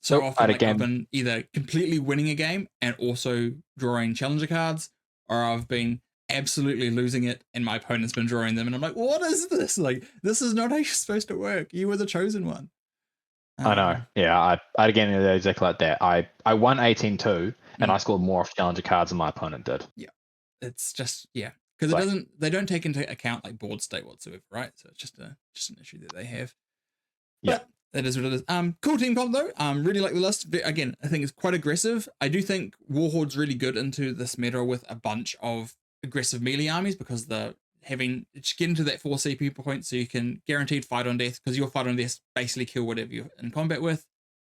So often, like, I've been either completely winning a game and also drawing challenger cards, or I've been absolutely losing it and my opponent's been drawing them, and I'm like, what is this? Like, this is not how you're supposed to work. You were the chosen one. I know. Yeah, I again exactly like that. I won 18-2 and I scored more off challenger cards than my opponent did. Yeah, it's just because they don't take into account like board state whatsoever, right? So it's just an issue that they have. Yeah, but that is what it is. Cool team comp though. Really like the list. Again, I think it's quite aggressive. I do think Warhorde's really good into this meta with a bunch of aggressive melee armies because just get into that 4 CP point so you can guaranteed fight on death because your fight on death basically kill whatever you're in combat with,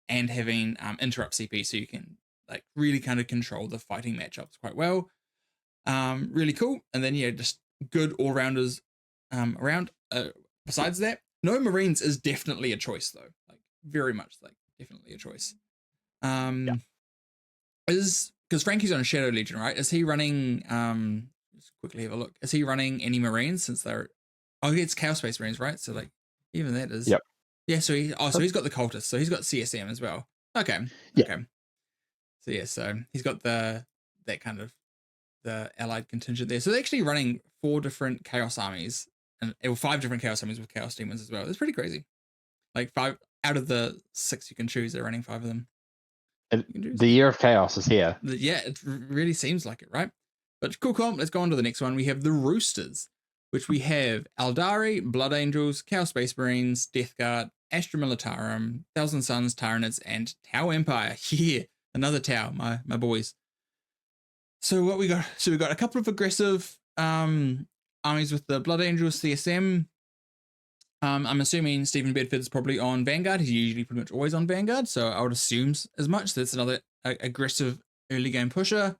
and having interrupt CP so you can like really kind of control the fighting matchups quite well. Really cool. And then just good all-rounders around. Besides that, no Marines is definitely a choice though. Like very much like definitely a choice. Is because Frankie's on Shadow Legion, right? Is he running? Just quickly have a look. Is he running any Marines since they're? Oh, it's Chaos Space Marines, right? So like even that is. Yep. Yeah. So he's got the cultists. So he's got CSM as well. Okay. Yeah. Okay. So yeah. So he's got that kind of the allied contingent there. So they're actually running 4 different Chaos armies and 5 different Chaos armies with Chaos Demons as well. It's pretty crazy. Like 5 out of the 6 you can choose, they're running 5 of them. The year of chaos is here. Yeah, it really seems like it, right? But cool. Let's go on to the next one. We have the Roosters, which we have Eldari, Blood Angels, Chaos Space Marines, Death Guard, Astra Militarum, Thousand Suns, Tyranids, and Tau Empire. Yeah, another Tau, my boys. So what we got? So we got a couple of aggressive armies with the Blood Angels, CSM. I'm assuming Stephen Bedford's probably on Vanguard. He's usually pretty much always on Vanguard, so I would assume as much. That's another aggressive early game pusher.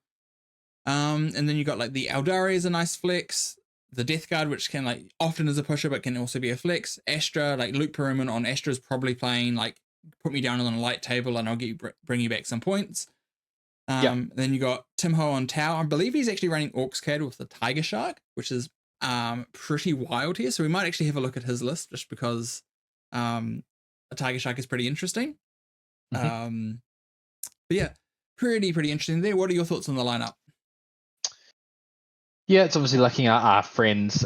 And then you got like the Eldari is a nice flex. The Death Guard, which can like often is a pusher, but can also be a flex. Astra, like Luke Perriman on Astra is probably playing like put me down on a light table and I'll bring you back some points. Then you got Tim Ho on Tau. I believe he's actually running Orcs CAD with the Tiger Shark, which is pretty wild here. So we might actually have a look at his list just because a Tiger Shark is pretty interesting. But yeah, pretty interesting there. What are your thoughts on the lineup? Yeah, it's obviously looking at our friends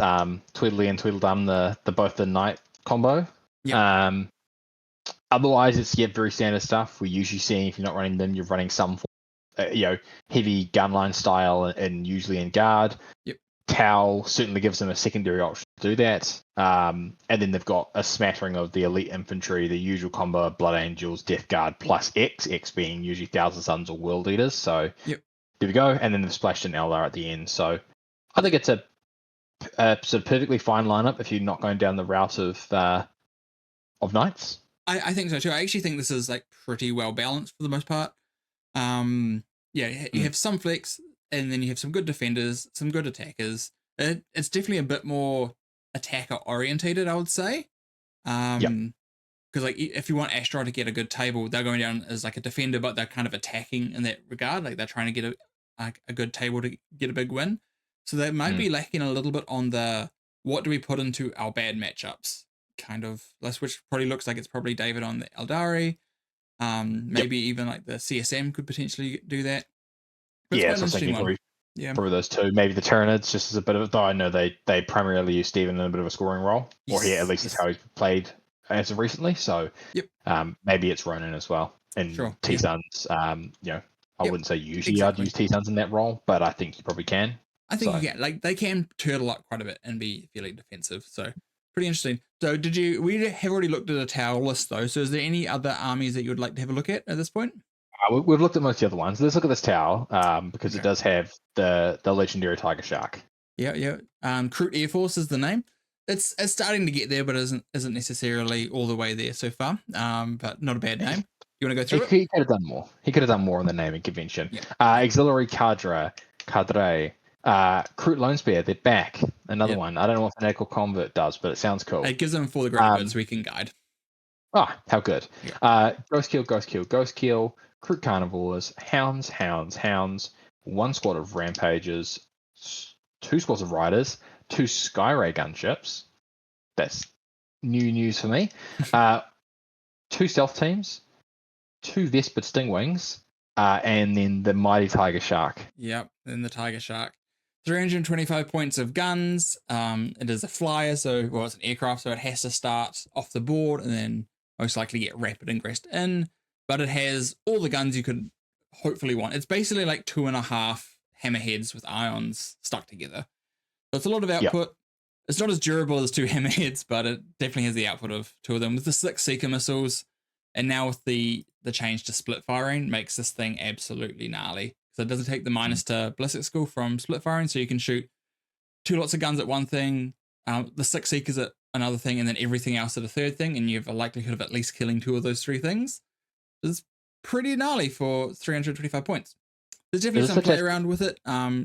Tweedledee and Tweedledum, the both the knight combo. Yep. Otherwise, it's very standard stuff. We usually see if you're not running them, you're running some heavy gunline style and usually in guard. Yep. Tau certainly gives them a secondary option to do that. And then they've got a smattering of the elite infantry, the usual combo of Blood Angels, Death Guard plus X being usually Thousand Suns or World Eaters. So yep. There we go. And then they've splashed in Eldar at the end. So I think it's a sort of perfectly fine lineup if you're not going down the route of knights. I think so too. I actually think this is like pretty well balanced for the most part. You have some flex, and then you have some good defenders, some good attackers. It's definitely a bit more attacker orientated, I would say. Because like if you want Astra to get a good table, they're going down as like a defender, but they're kind of attacking in that regard. Like they're trying to get a good table to get a big win. So they might be lacking a little bit on the what do we put into our bad matchups kind of list, which probably looks like it's probably David on the Eldari. Maybe even like the CSM could potentially do that. But so I was thinking probably those two. Maybe the Tyranids just as a bit of, though I know they primarily use Stephen in a bit of a scoring role, or at least is how he's played as of recently. So maybe it's Ronan as well. And T-Suns, I wouldn't say usually I'd use T-Suns in that role, but I think you probably can. I think you can. Like they can turtle up quite a bit and be fairly defensive. So pretty interesting. So we have already looked at a Tau list though. So is there any other armies that you would like to have a look at this point? We've looked at most of the other ones. Let's look at this Tau because it does have the legendary Tiger Shark. Yeah. Kroot Air Force is the name. It's starting to get there, but isn't necessarily all the way there so far. But not a bad name. You want to go through it? He could have done more. He could have done more on the naming convention. Auxiliary Cadre. Kroot Lone Spear, they're back. Another one. I don't know what Fanatical Convert does, but it sounds cool. It gives them for the greater good so we can guide. Oh, how good. Ghost Kill. Kroot Carnivores, Hounds, 1 squad of Rampages, 2 squads of Riders, 2 Skyray gunships. That's new news for me. 2 stealth teams, 2 Vespid Stingwings, and then the mighty Tiger Shark. Yep, then the Tiger Shark. 325 points of guns. It is a flyer, it's an aircraft, so it has to start off the board and then most likely get rapid ingressed in. But it has all the guns you could hopefully want. It's basically like 2.5 hammerheads with ions stuck together. So it's a lot of output. Yep. It's not as durable as 2 hammerheads, but it definitely has the output of 2 of them. With the 6 Seeker missiles, and now with the change to split firing, makes this thing absolutely gnarly. So it doesn't take the minus to ballistic skill from split firing, so you can shoot 2 lots of guns at one thing, the 6 Seekers at another thing, and then everything else at a third thing, and you have a likelihood of at least killing 2 of those 3 things. It's pretty gnarly for 325 points. There's definitely some play around with it.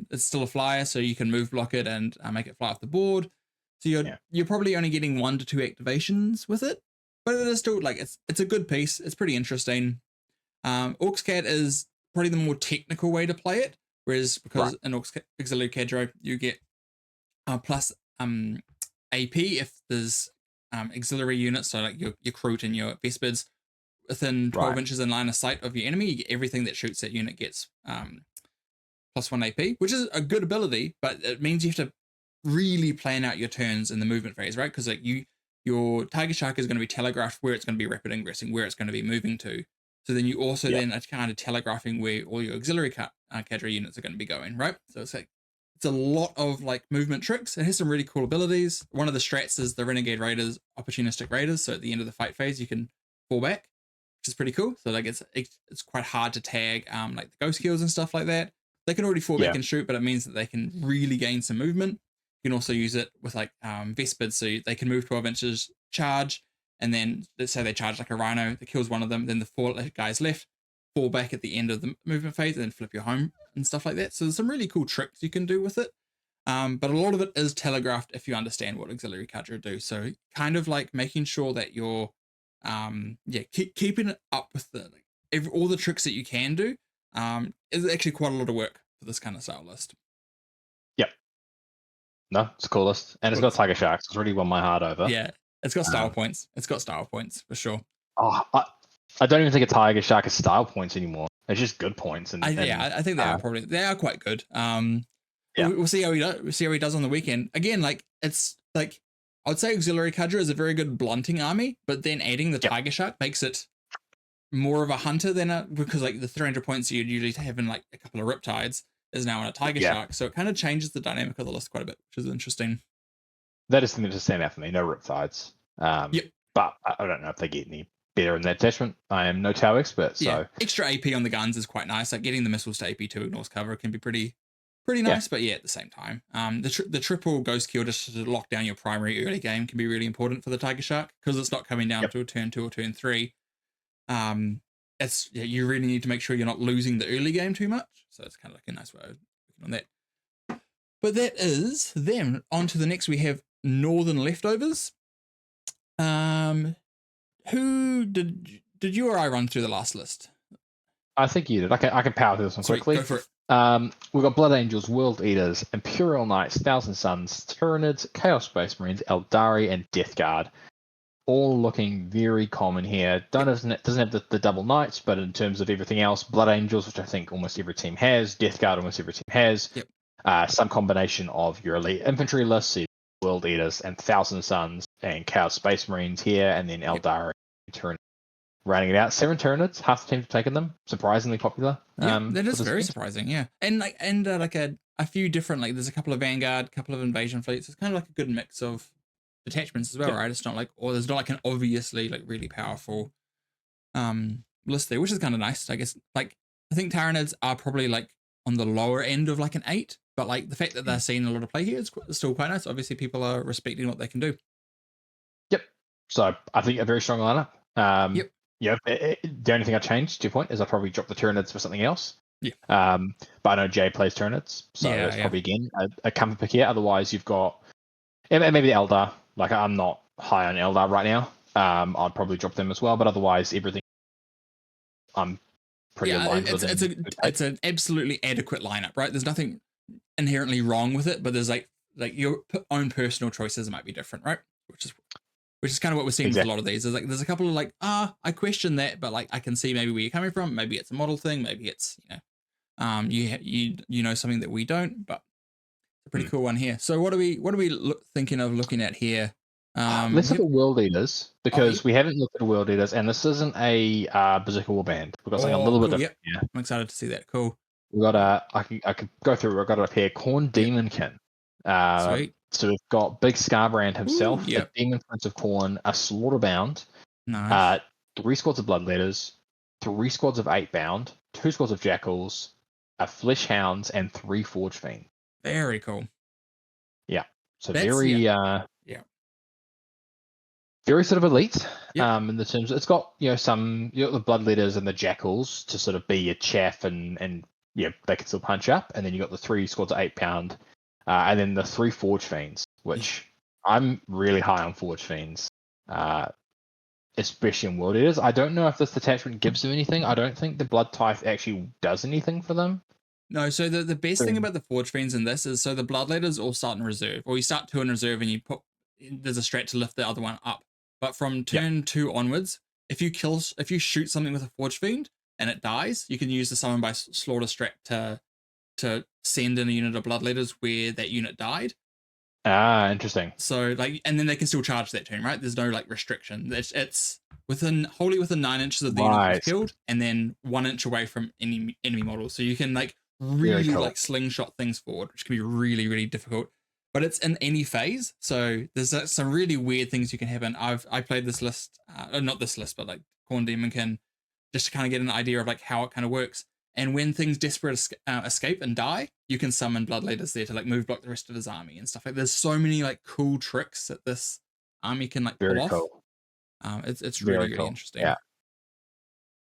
It's still a flyer, so you can move block it and make it fly off the board. So you're probably only getting 1 to 2 activations with it, but it is still like it's a good piece. It's pretty interesting. Orcs CAD is probably the more technical way to play it. Whereas because in Auxiliary Cadre you get plus AP if there's auxiliary units, so like your Kroot and your Vespids within 12 inches in line of sight of your enemy. You get everything that shoots that unit gets plus 1 AP, which is a good ability, but it means you have to really plan out your turns in the movement phase, right? Because like your Tiger Shark is going to be telegraphed where it's going to be rapid ingressing, where it's going to be moving to. So then you also then are kind of telegraphing where all your auxiliary cadre units are going to be going, right? So it's like it's a lot of like movement tricks. It has some really cool abilities. One of the strats is the Renegade Raiders, opportunistic raiders. So at the end of the fight phase, you can fall back, which is pretty cool. So like it's quite hard to tag like the ghost kills and stuff like that. They can already fall back and shoot, but it means that they can really gain some movement. You can also use it with like Vespids, so they can move 12 inches, charge, and then let's say they charge like a rhino that kills one of them, then the 4 guys left fall back at the end of the movement phase and then flip your home and stuff like that. So there's some really cool tricks you can do with it. But a lot of it is telegraphed if you understand what auxiliary cadre do. So kind of like making sure that you're keeping it up with all the tricks that you can do is actually quite a lot of work for this kind of style list. Yep. No, it's the coolest. And it's got Tiger Sharks. It's really won my heart over. Yeah, it's got style points. It's got style points for sure. Oh, I don't even think a Tiger Shark is style points anymore. It's just good points. I think they are quite good. We'll see how he does on the weekend. Again, like it's like I would say auxiliary cadre is a very good blunting army, but then adding the Tiger Shark makes it more of a hunter than because like the 300 points you'd usually have in like a couple of Riptides is now on a Tiger Shark, so it kind of changes the dynamic of the list quite a bit, which is interesting. That is something to stand out for me. No Riptides. But I don't know if they get any better in that attachment. I am no Tau expert, so extra AP on the guns is quite nice. Like getting the missiles to AP 2 ignores cover can be pretty nice, but at the same time, the triple ghost kill just to lock down your primary early game can be really important for the Tiger Shark because it's not coming down to a turn 2 or turn 3. You really need to make sure you're not losing the early game too much. So it's kind of like a nice way of looking on that. But that is them. On to the next, we have Northern Leftovers. Who did you or I run through the last list? I think you did. I can power through this one quickly. Go for it. We've got Blood Angels, World Eaters, Imperial Knights, Thousand Suns, Tyranids, Chaos Space Marines, Eldari, and Death Guard. All looking very common here. Doesn't have the double knights, but in terms of everything else, Blood Angels, which I think almost every team has, Death Guard almost every team has. Some combination of your elite infantry lists, so World Eaters and Thousand Suns and Chaos Space Marines here, and then Eldari and Tyranids. Rounding it out, 7 Tyranids, half the teams have taken them. Surprisingly popular. That is very surprising, and a few different, like there's a couple of Vanguard, a couple of Invasion fleets. It's kind of like a good mix of detachments as well, right? It's not like, there's not like an obviously like really powerful list there, which is kind of nice, I guess. Like I think Tyranids are probably like on the lower end of like an 8, but like the fact that they're seeing a lot of play here is still quite nice. Obviously, people are respecting what they can do. Yep. So I think a very strong lineup. The only thing I changed, to your point, is I probably dropped the Tyranids for something else. But I know Jay plays Tyranids, so that's probably again a comfort pick here. Otherwise, you've got maybe the Eldar. Like I'm not high on Eldar right now. I'd probably drop them as well. But otherwise, everything I'm pretty aligned with. It's an absolutely adequate lineup, right? There's nothing inherently wrong with it, but there's like your own personal choices might be different, right? Which is kind of what we're seeing with a lot of these. There's a couple of I question that, but like I can see maybe where you're coming from. Maybe it's a model thing. Maybe it's you know something that we don't. But it's a pretty cool one here. So what are we thinking of looking at here? Let's look at World Eaters because we haven't looked at World Eaters, and this isn't a Berserker Warband. We've got something a little bit different. Yeah, I'm excited to see that. Cool. We've got I could go through. I've got it up here. Khorne Demonkin. Sweet. So we've got Big Scarbrand himself, the Demon Prince of Khorne, a Slaughterbound, 3 squads of Bloodletters, 3 squads of 8-bound, 2 squads of Jackals, a Flesh Hounds, and 3 Forge Fiends. Very cool. Yeah. So very sort of elite. In the terms, it's got some the Bloodletters and the Jackals to sort of be your chaff and they can still punch up, and then you got the 3 squads of 8-pound. And then the 3 Forge Fiends, which I'm really high on Forge Fiends. especially in World Eaters. I don't know if this detachment gives them anything. I don't think the Blood Tithe actually does anything for them. No, so the best thing about the Forge Fiends in this is so the Blood Leaders all start in reserve, or you start 2 in reserve and there's a strat to lift the other one up. But from turn 2 onwards, if you shoot something with a Forge Fiend and it dies, you can use the Summon by Slaughter strat to send in a unit of Blood Leaders where that unit died. Ah, interesting. So and then they can still charge that turn, right? There's no restriction. It's wholly within 9 inches of the unit that was killed, and then 1 inch away from any enemy model. So you can really cool. Slingshot things forward, which can be really, really difficult. But it's in any phase, so there's some really weird things you can have. And I played this list, not this list, but Khorne Daemonkin, just to kind of get an idea of how it kind of works. And when things desperate escape and die, you can summon Blood Leaders there to move block the rest of his army and stuff. There's so many cool tricks that this army can pull off. Cool. It's really, really interesting. Yeah.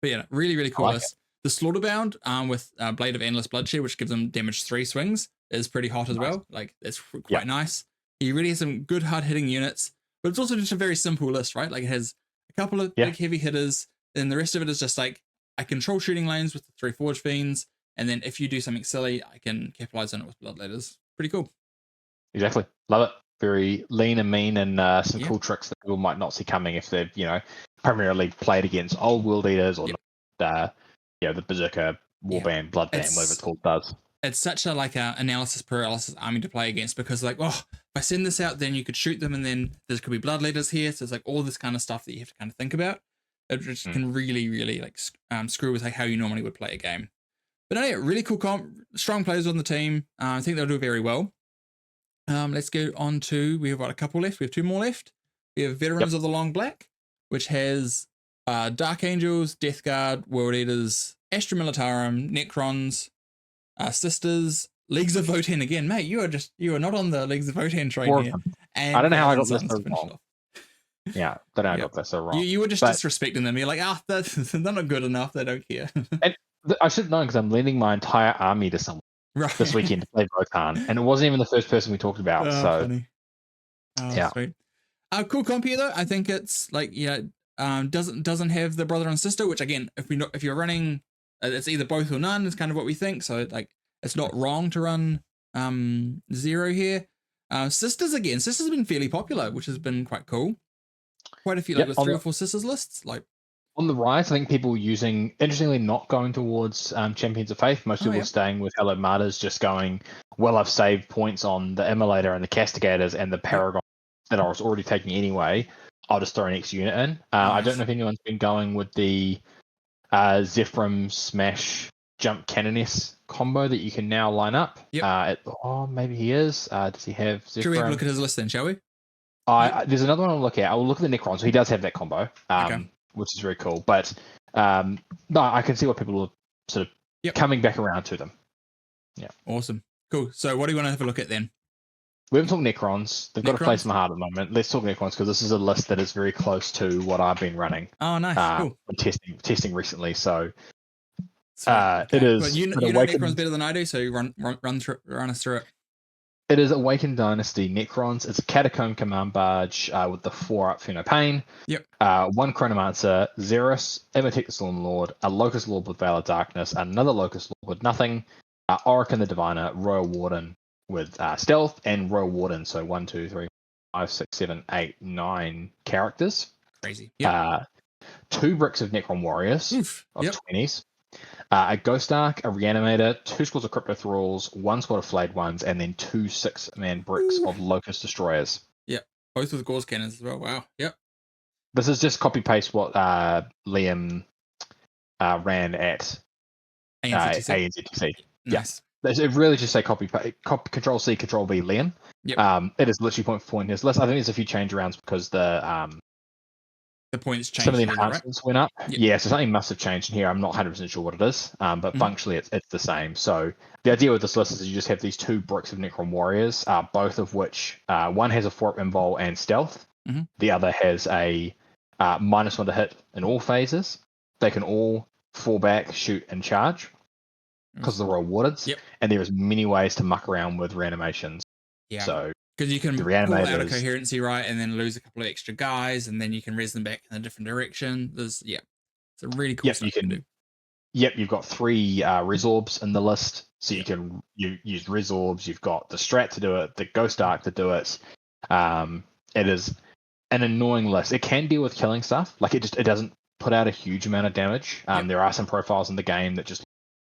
But yeah, really, really cool list. The Slaughterbound with Blade of Endless Bloodshed, which gives him damage 3 swings, is pretty hot as well. It's quite nice. He really has some good hard hitting units, but it's also just a very simple list, right? It has a couple of big heavy hitters, and the rest of it is just I control shooting lanes with the 3 Forge Fiends, and then if you do something silly, I can capitalize on it with Blood Leaders. Pretty cool. Exactly. Love it. Very lean and mean, and some cool tricks that people might not see coming if they've, primarily played against old World Eaters or the Berserker, Warband, Bloodband, whatever it's called, does. It's such a analysis paralysis army to play against, because if I send this out, then you could shoot them, and then there could be Blood Leaders here. So it's all this kind of stuff that you have to kind of think about. It just can really, really screw with how you normally would play a game. But anyway, really cool strong players on the team. I think they'll do very well. Let's go on to, we have a couple left. We have 2 more left. We have Veterans of the Long Black, which has Dark Angels, Death Guard, World Eaters, Astra Militarum, Necrons, Sisters, Leagues of Votan again. Mate, you are not on the Leagues of Votan train here. And I don't know how I got this so wrong. Yeah, don't know how I got this so wrong. You were just disrespecting them. You're like, they're not good enough. They don't care. And I should have known, because I'm lending my entire army to someone this weekend to play Votan, and it wasn't even the first person we talked about. Funny. Sweet. Cool comp here though. I think it's doesn't have the brother and sister, which again, if you're running, it's either both or none. Is kind of what we think. So it's not wrong to run 0 here. Sisters have been fairly popular, which has been quite cool. Quite a few with 3 or 4 sisters lists. On the rise, I think people using, interestingly, not going towards Champions of Faith. Most people are staying with Hello Martyrs, just going, I've saved points on the Immolator and the Castigators and the Paragon that I was already taking anyway. I'll just throw an extra unit in. I don't know if anyone's been going with the Zephyrim Smash Jump Canoness combo that you can now line up. Maybe he is. Does he have Zephyrim? Should we have a look at his list then, shall we? There's another one I'll look at. I will look at the Necron, so he does have that combo. Which is very cool. But no, I can see what people are sort of coming back around to them. Yeah. Awesome. Cool. So what do you want to have a look at then? We haven't talked Necrons. They've got a place in my heart at the moment. Let's talk Necrons, because this is a list that is very close to what I've been running. Oh, nice. Cool. Testing recently. So it is. Well, you know Necrons better than I do, so run us through it. It is Awakened Dynasty Necrons. It's a Catacomb Command Barge with the 4-up Feel No Pain. 1 Chronomancer, Xeris, Imitate the Storm Lord, a Locust Lord with Veil of Darkness, another Locust Lord with nothing, Orican the Diviner, Royal Warden with Stealth, and Royal Warden. So 1, 2, 3, 5, 6, 7, 8, 9 characters. Crazy. 2 bricks of Necron Warriors of 20s. A Ghost Ark, a Reanimator, 2 squads of Crypto Thralls, 1 squad of Flayed Ones, and then 2 6-man bricks of Locust Destroyers. Yep. Both with Gauze Cannons as well. Wow. Yep. This is just copy-paste what Liam ran at ANZTC. Nice. It really just say Control-C, Control-V Liam. Yep. It is literally point for point in his list. I think there's a few change arounds because the points changed. Some of the enhancements went up. Yep. So something must have changed in here. I'm not 100% sure what it is, but functionally it's the same. So the idea with this list is you just have these 2 bricks of Necron Warriors, both of which, one has a 4-up invul and stealth. The other has a -1 to hit in all phases. They can all fall back, shoot, and charge because of the Royal Wardens. And there is many ways to muck around with reanimations. So Because you The can pull out a reanimators. coherency, right, and then lose a couple of extra guys, and then you can res them back in a different direction. It's a really cool Yep, stuff you you can can. do. Yep, you've got 3 Resorbs in the list, so Yep. you use Resorbs. You've got the Strat to do it, the Ghost Arc to do it. It is an annoying list. It can deal with killing stuff. Like it doesn't put out a huge amount of damage. Yep. There are some profiles in the game that just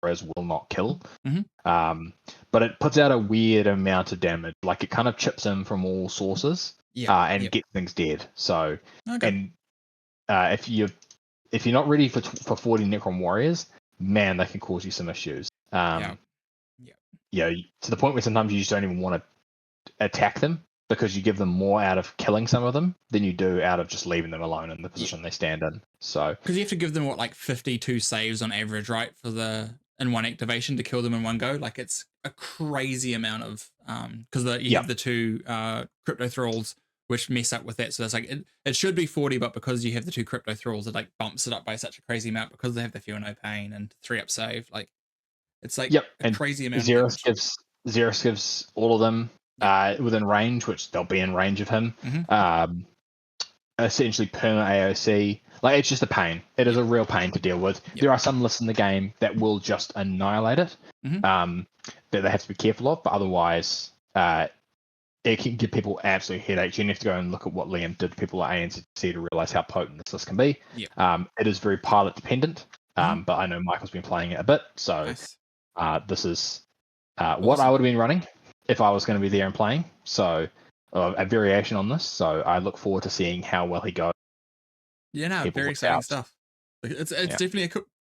will not kill. Mm-hmm. But it puts out a weird amount of damage. Like it kind of chips in from all sources. And gets things dead. So and if you're not ready for 40 Necron Warriors, man, they can cause you some issues. To the point where sometimes you just don't even want to attack them because you give them more out of killing some of them than you do out of just leaving them alone in the position they stand in. So because you have to give them 52 saves on average, right, for in one activation to kill them in one go. Like it's a crazy amount of because you have the 2 crypto thralls which mess up with that. So it's like it should be 40, but because you have the 2 crypto thralls, it like bumps it up by such a crazy amount because they have the feel no pain and 3-up save. Like it's like a crazy amount of damage. Xeris gives all of them within range, which they'll be in range of him. Mm-hmm. Essentially perma AOC. Like it's just a pain. It is a real pain to deal with. There are some lists in the game that will just annihilate it. Mm-hmm. That they have to be careful of, but otherwise it can give people absolute headaches. You have to go and look at what Liam did to people at ANZC to realize how potent this list can be. It is very pilot dependent, but I know Michael's been playing it a bit, so Nice. this is what I would have been running if I was going to be there and playing. So a variation on this. So I look forward to seeing how well he goes. Yeah, no, very exciting stuff. Like, it's definitely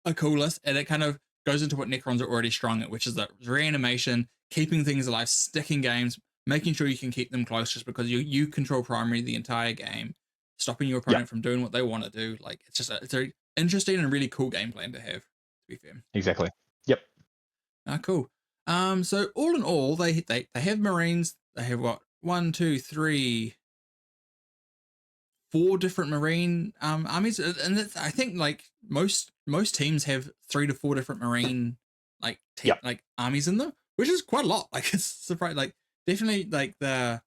a cool list, and it kind of goes into what Necrons are already strong at, which is the reanimation, keeping things alive, sticking games, making sure you can keep them close just because you control primary the entire game, stopping your opponent from doing what they want to do. Like it's a interesting and really cool game plan to have, to be fair. Exactly. Yep. Cool. So all in all, they have Marines. They have what, 1, 2, 3, 4 different Marine armies, and I think like most teams have 3 to 4 different Marine like armies in them, which is quite a lot. Like it's surprising. Like definitely like I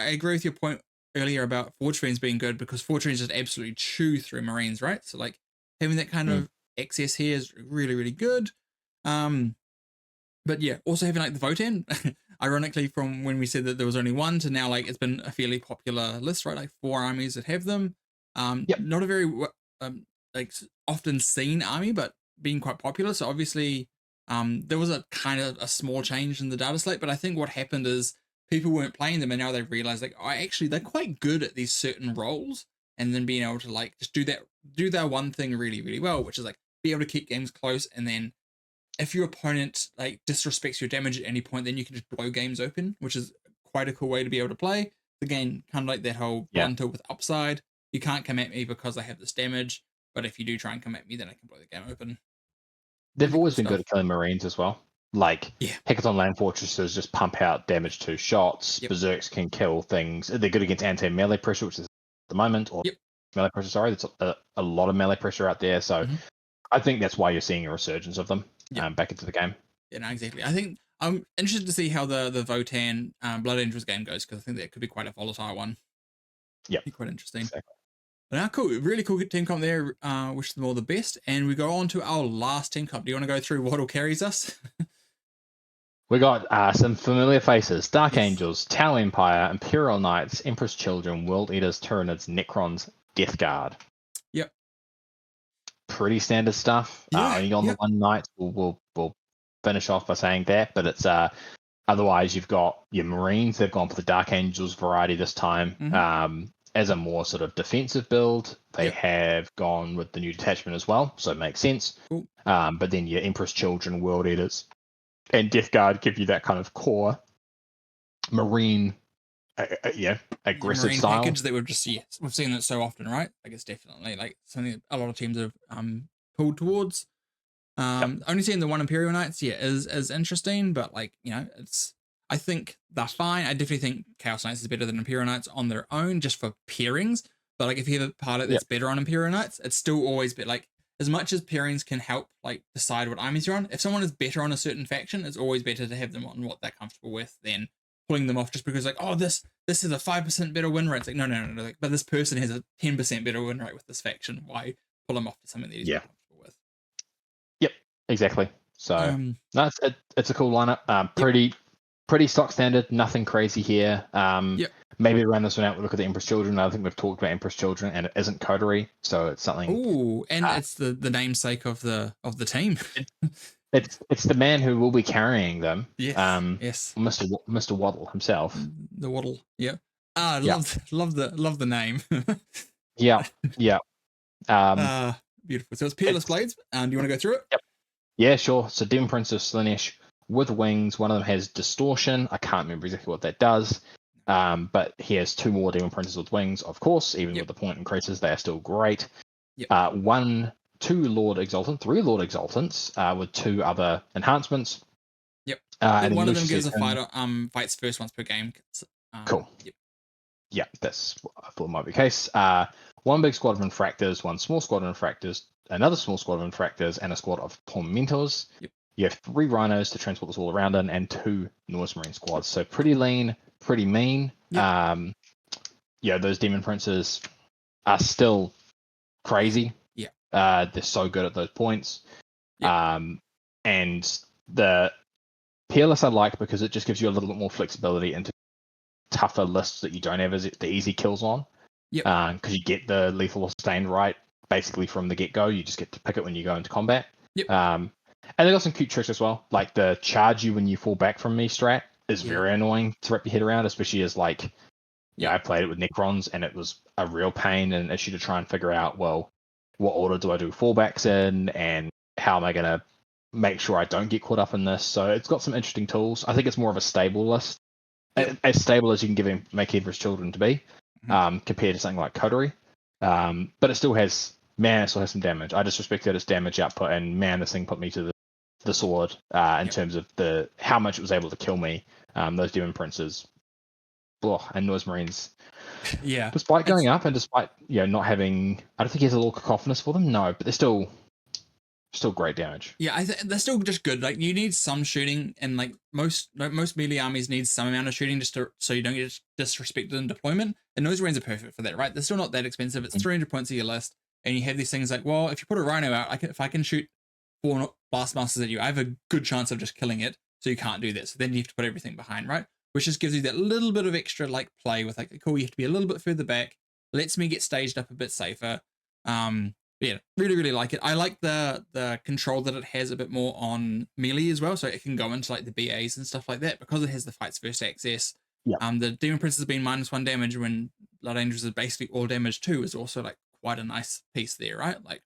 agree with your point earlier about Forge Fiends being good because Forge Fiends just absolutely chew through Marines, right? So like having that kind of excess here is really really good. But yeah, also having like the Votan, ironically, from when we said that there was only 1 to now, like it's been a fairly popular list, right? Like 4 armies that have them. Not a very like often seen army, but being quite popular. So obviously, there was a kind of a small change in the data slate, but I think what happened is people weren't playing them, and now they've realized like, oh, actually, they're quite good at these certain roles, and then being able to like just do that one thing really really well, which is like be able to keep games close, and then if your opponent like disrespects your damage at any point, then you can just blow games open, which is quite a cool way to be able to play. Again, kind of like that whole blunter with upside. You can't come at me because I have this damage, but if you do try and come at me, then I can blow the game open. They've Really always cool been good at killing Marines as well. Like Hecaton Land Fortresses just pump out damage to shots. Berserks can kill things. They're good against anti-melee pressure, which is at the moment, or melee pressure. Sorry, there's a lot of melee pressure out there. So I think that's why you're seeing a resurgence of them back into the game. Yeah, no, exactly. I think I'm interested to see how the Votan Blood Angels game goes because I think that could be quite a volatile one. Yeah, be quite interesting. Exactly. But now, cool, really cool team comp there. Wish them all the best, and we go on to our last team comp. Do you want to go through what all carries us? We got some familiar faces: Dark Angels, Tau Empire, Imperial Knights, Empress Children, World Eaters, Tyranids, Necrons, Death Guard. Yep. Pretty standard stuff. Only on the one night, we'll finish off by saying that, but it's otherwise you've got your Marines. They've gone for the Dark Angels variety this time. As a more sort of defensive build, they have gone with the new detachment as well, so it makes sense. Cool. But then your Empress Children, World Eaters, and Death Guard give you that kind of core Marine, aggressive Marine style package that we've seen it so often, right? Like it's definitely like something that a lot of teams have pulled towards. Only seeing the one Imperial Knights, is interesting, but like it's I think they're fine. I definitely think Chaos Knights is better than Imperial Knights on their own, just for pairings. But like if you have a pilot that's better on Imperial Knights, it's still always like as much as pairings can help like decide what armies you're on. If someone is better on a certain faction, it's always better to have them on what they're comfortable with than pulling them off just because like, oh, this is a 5% better win rate. It's like, no. Like, but this person has a 10% better win rate with this faction. Why pull them off to something that he's not comfortable with? Yep, exactly. So no, it's a cool lineup. Yep. Pretty stock standard. Nothing crazy here. Yep. Maybe around this one out, we look at the Empress Children. I think we've talked about Empress Children, and it isn't coterie, so it's something. Oh, and it's the namesake of the team. It's the man who will be carrying them. Yes. Yes. Mr. Waddle himself. The Waddle. Yeah. Love the name. Yeah. Beautiful. So it's Peerless Blades. Do you want to go through it? Yep. Yeah, sure. So Demon Princess Slaanesh with wings. One of them has distortion. I can't remember exactly what that does. But he has 2 more Demon Princes with wings, of course. Even with the point increases, they are still great. Yep. 2 Lord Exaltant, 3 Lord Exaltants with 2 other enhancements. Yep. And one of them gives a fighter fights first once per game. Cool. Yep. Yeah, that's what I thought might be the case. 1 big squad of Infractors, 1 small squad of Infractors, another small squad of Infractors, and a squad of Tormentors. Yep. You have 3 Rhinos to transport this all around in, and 2 Noise Marine squads. So pretty lean, pretty mean. Yep. Those Demon Princes are still crazy. Yeah. They're so good at those points. Yep. And the Peerless I like because it just gives you a little bit more flexibility into tougher lists that you don't have the easy kills on. Yep. Because you get the lethal or sustained right basically from the get-go. You just get to pick it when you go into combat. Yep. And they got some cute tricks as well. Like the charge you when you fall back from me strat is very annoying to wrap your head around, especially as like, I played it with Necrons and it was a real pain and an issue to try and figure out, well, what order do I do fallbacks in and how am I going to make sure I don't get caught up in this? So it's got some interesting tools. I think it's more of a stable list. Yep. As stable as you can make Empress Children to be, compared to something like Coterie. But it still has some damage. I just respected its damage output, and this thing put me to the sword in terms of how much it was able to kill me. Those Demon Princes, and Noise Marines. Yeah. Despite going up and despite not having, I don't think he has a little cacophonous for them. No, but they're still great damage. Yeah, they're still just good. Like you need some shooting, and like most melee armies need some amount of shooting just so you don't get disrespected in deployment. And Noise Marines are perfect for that, right? They're still not that expensive. It's 300 points of your list, and you have these things like, well, if you put a Rhino out, if I can shoot 4 Blastmasters at you, I have a good chance of just killing it. So you can't do that. So then you have to put everything behind, right? Which just gives you that little bit of extra like play with like, cool, you have to be a little bit further back. Lets me get staged up a bit safer. Yeah, really like it. I like the control that it has a bit more on melee as well, so it can go into like the BAs and stuff like that because it has the fights first access. Yeah. The Demon Prince has been -1 damage when Blood Angels is basically all damage too. Is also like quite a nice piece there, right? Like,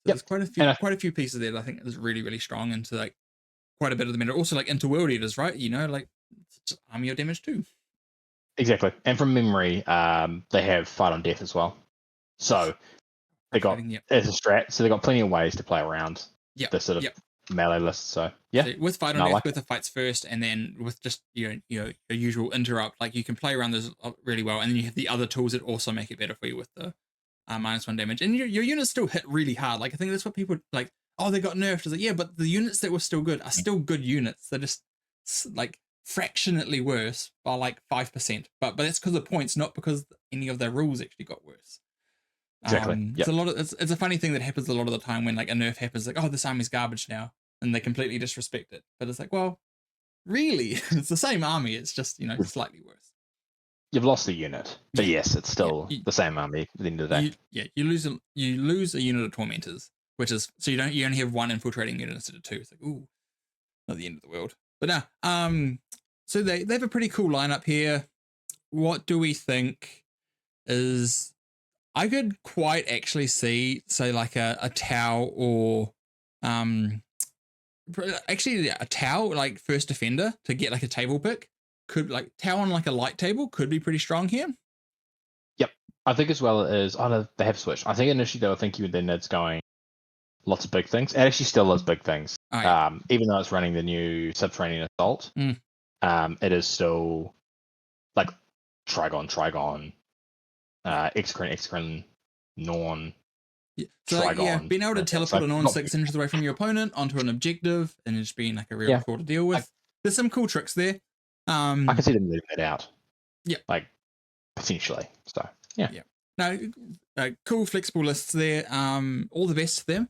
there's quite a few pieces there that I think is really strong into like quite a bit of the meta. Also like into World Eaters, right? Like it's army of damage too. Exactly, and from memory, they have Fight on Death as well. So. They got as a strat, so they got plenty of ways to play around the sort of melee list. So with Fight on Death, with the fights first, and then with just your usual interrupt, like you can play around those really well, and then you have the other tools that also make it better for you with the -1 damage, and your units still hit really hard. Like I think that's what people like. Oh, they got nerfed. It's like but the units that were still good are still good units. They're just like fractionally worse by like 5%, but that's because of points, not because any of their rules actually got worse. Exactly. It's a funny thing that happens a lot of the time when like a nerf happens, like, oh, this army's garbage now, and they completely disrespect it. But it's like, well, really, it's the same army. It's just slightly worse. You've lost a unit, but yes, it's still the same army at the end of the day. You lose a unit of Tormentors, which is so you only have 1 infiltrating unit instead of 2. It's like, ooh, not the end of the world. But now, so they have a pretty cool lineup here. What do we think is? I could quite actually see, say, like a Tau or, actually a Tau, like first defender to get like a table pick. Could like Tau on like a light table could be pretty strong here. Yep. I think as well as, no, they have switched. I think initially they were thinking with their Nids going lots of big things. It actually still is big things. Oh, yeah. Even though it's running the new Subterranean Assault, it is still like Trigon, Exocrine, Norn. So being able to teleport a Norn 6 inches away from your opponent onto an objective and just being like a real core to deal with. There's some cool tricks there. I can see them leaving it out. Yeah. Like, potentially. So, yeah. Yeah. No, cool, flexible lists there. All the best to them.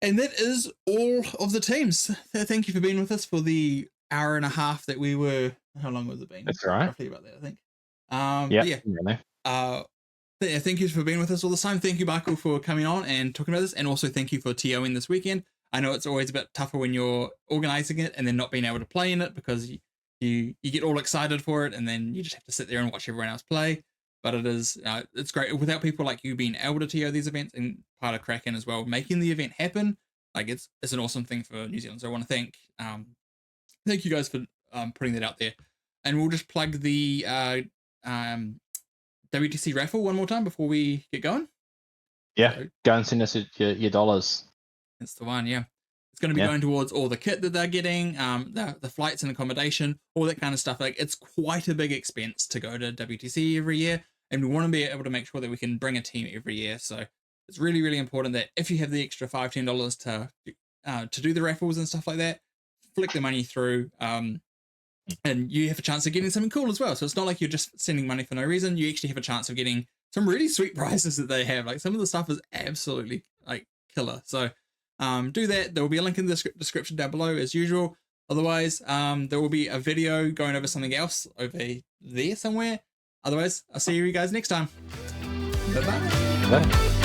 And that is all of the teams. Thank you for being with us for the hour and a half that we were. How long was it been? That's all right. Roughly about that, I think. Thank you for being with us all this time. Thank you, Michael, for coming on and talking about this. And also thank you for TOing this weekend. I know it's always a bit tougher when you're organizing it and then not being able to play in it because you get all excited for it and then you just have to sit there and watch everyone else play. But it is, it's great without people like you being able to TO these events and part of Kraken as well, making the event happen. Like it's an awesome thing for New Zealand. So I want to thank you guys for putting that out there. And we'll just plug the WTC raffle one more time before we get going. Yeah, so, go and send us your dollars. That's the one, yeah. It's going to be going towards all the kit that they're getting, the flights and accommodation, all that kind of stuff. Like it's quite a big expense to go to WTC every year, and we want to be able to make sure that we can bring a team every year. So it's really, really important that if you have the extra $5-10 to do the raffles and stuff like that, flick the money through, and you have a chance of getting something cool as well. So it's not like you're just sending money for no reason. You actually have a chance of getting some really sweet prizes that they have. Like some of the stuff is absolutely like killer. So do that. There will be a link in the description down below as usual. Otherwise, there will be a video going over something else over there somewhere. Otherwise, I'll see you guys next time. Bye-bye. Bye.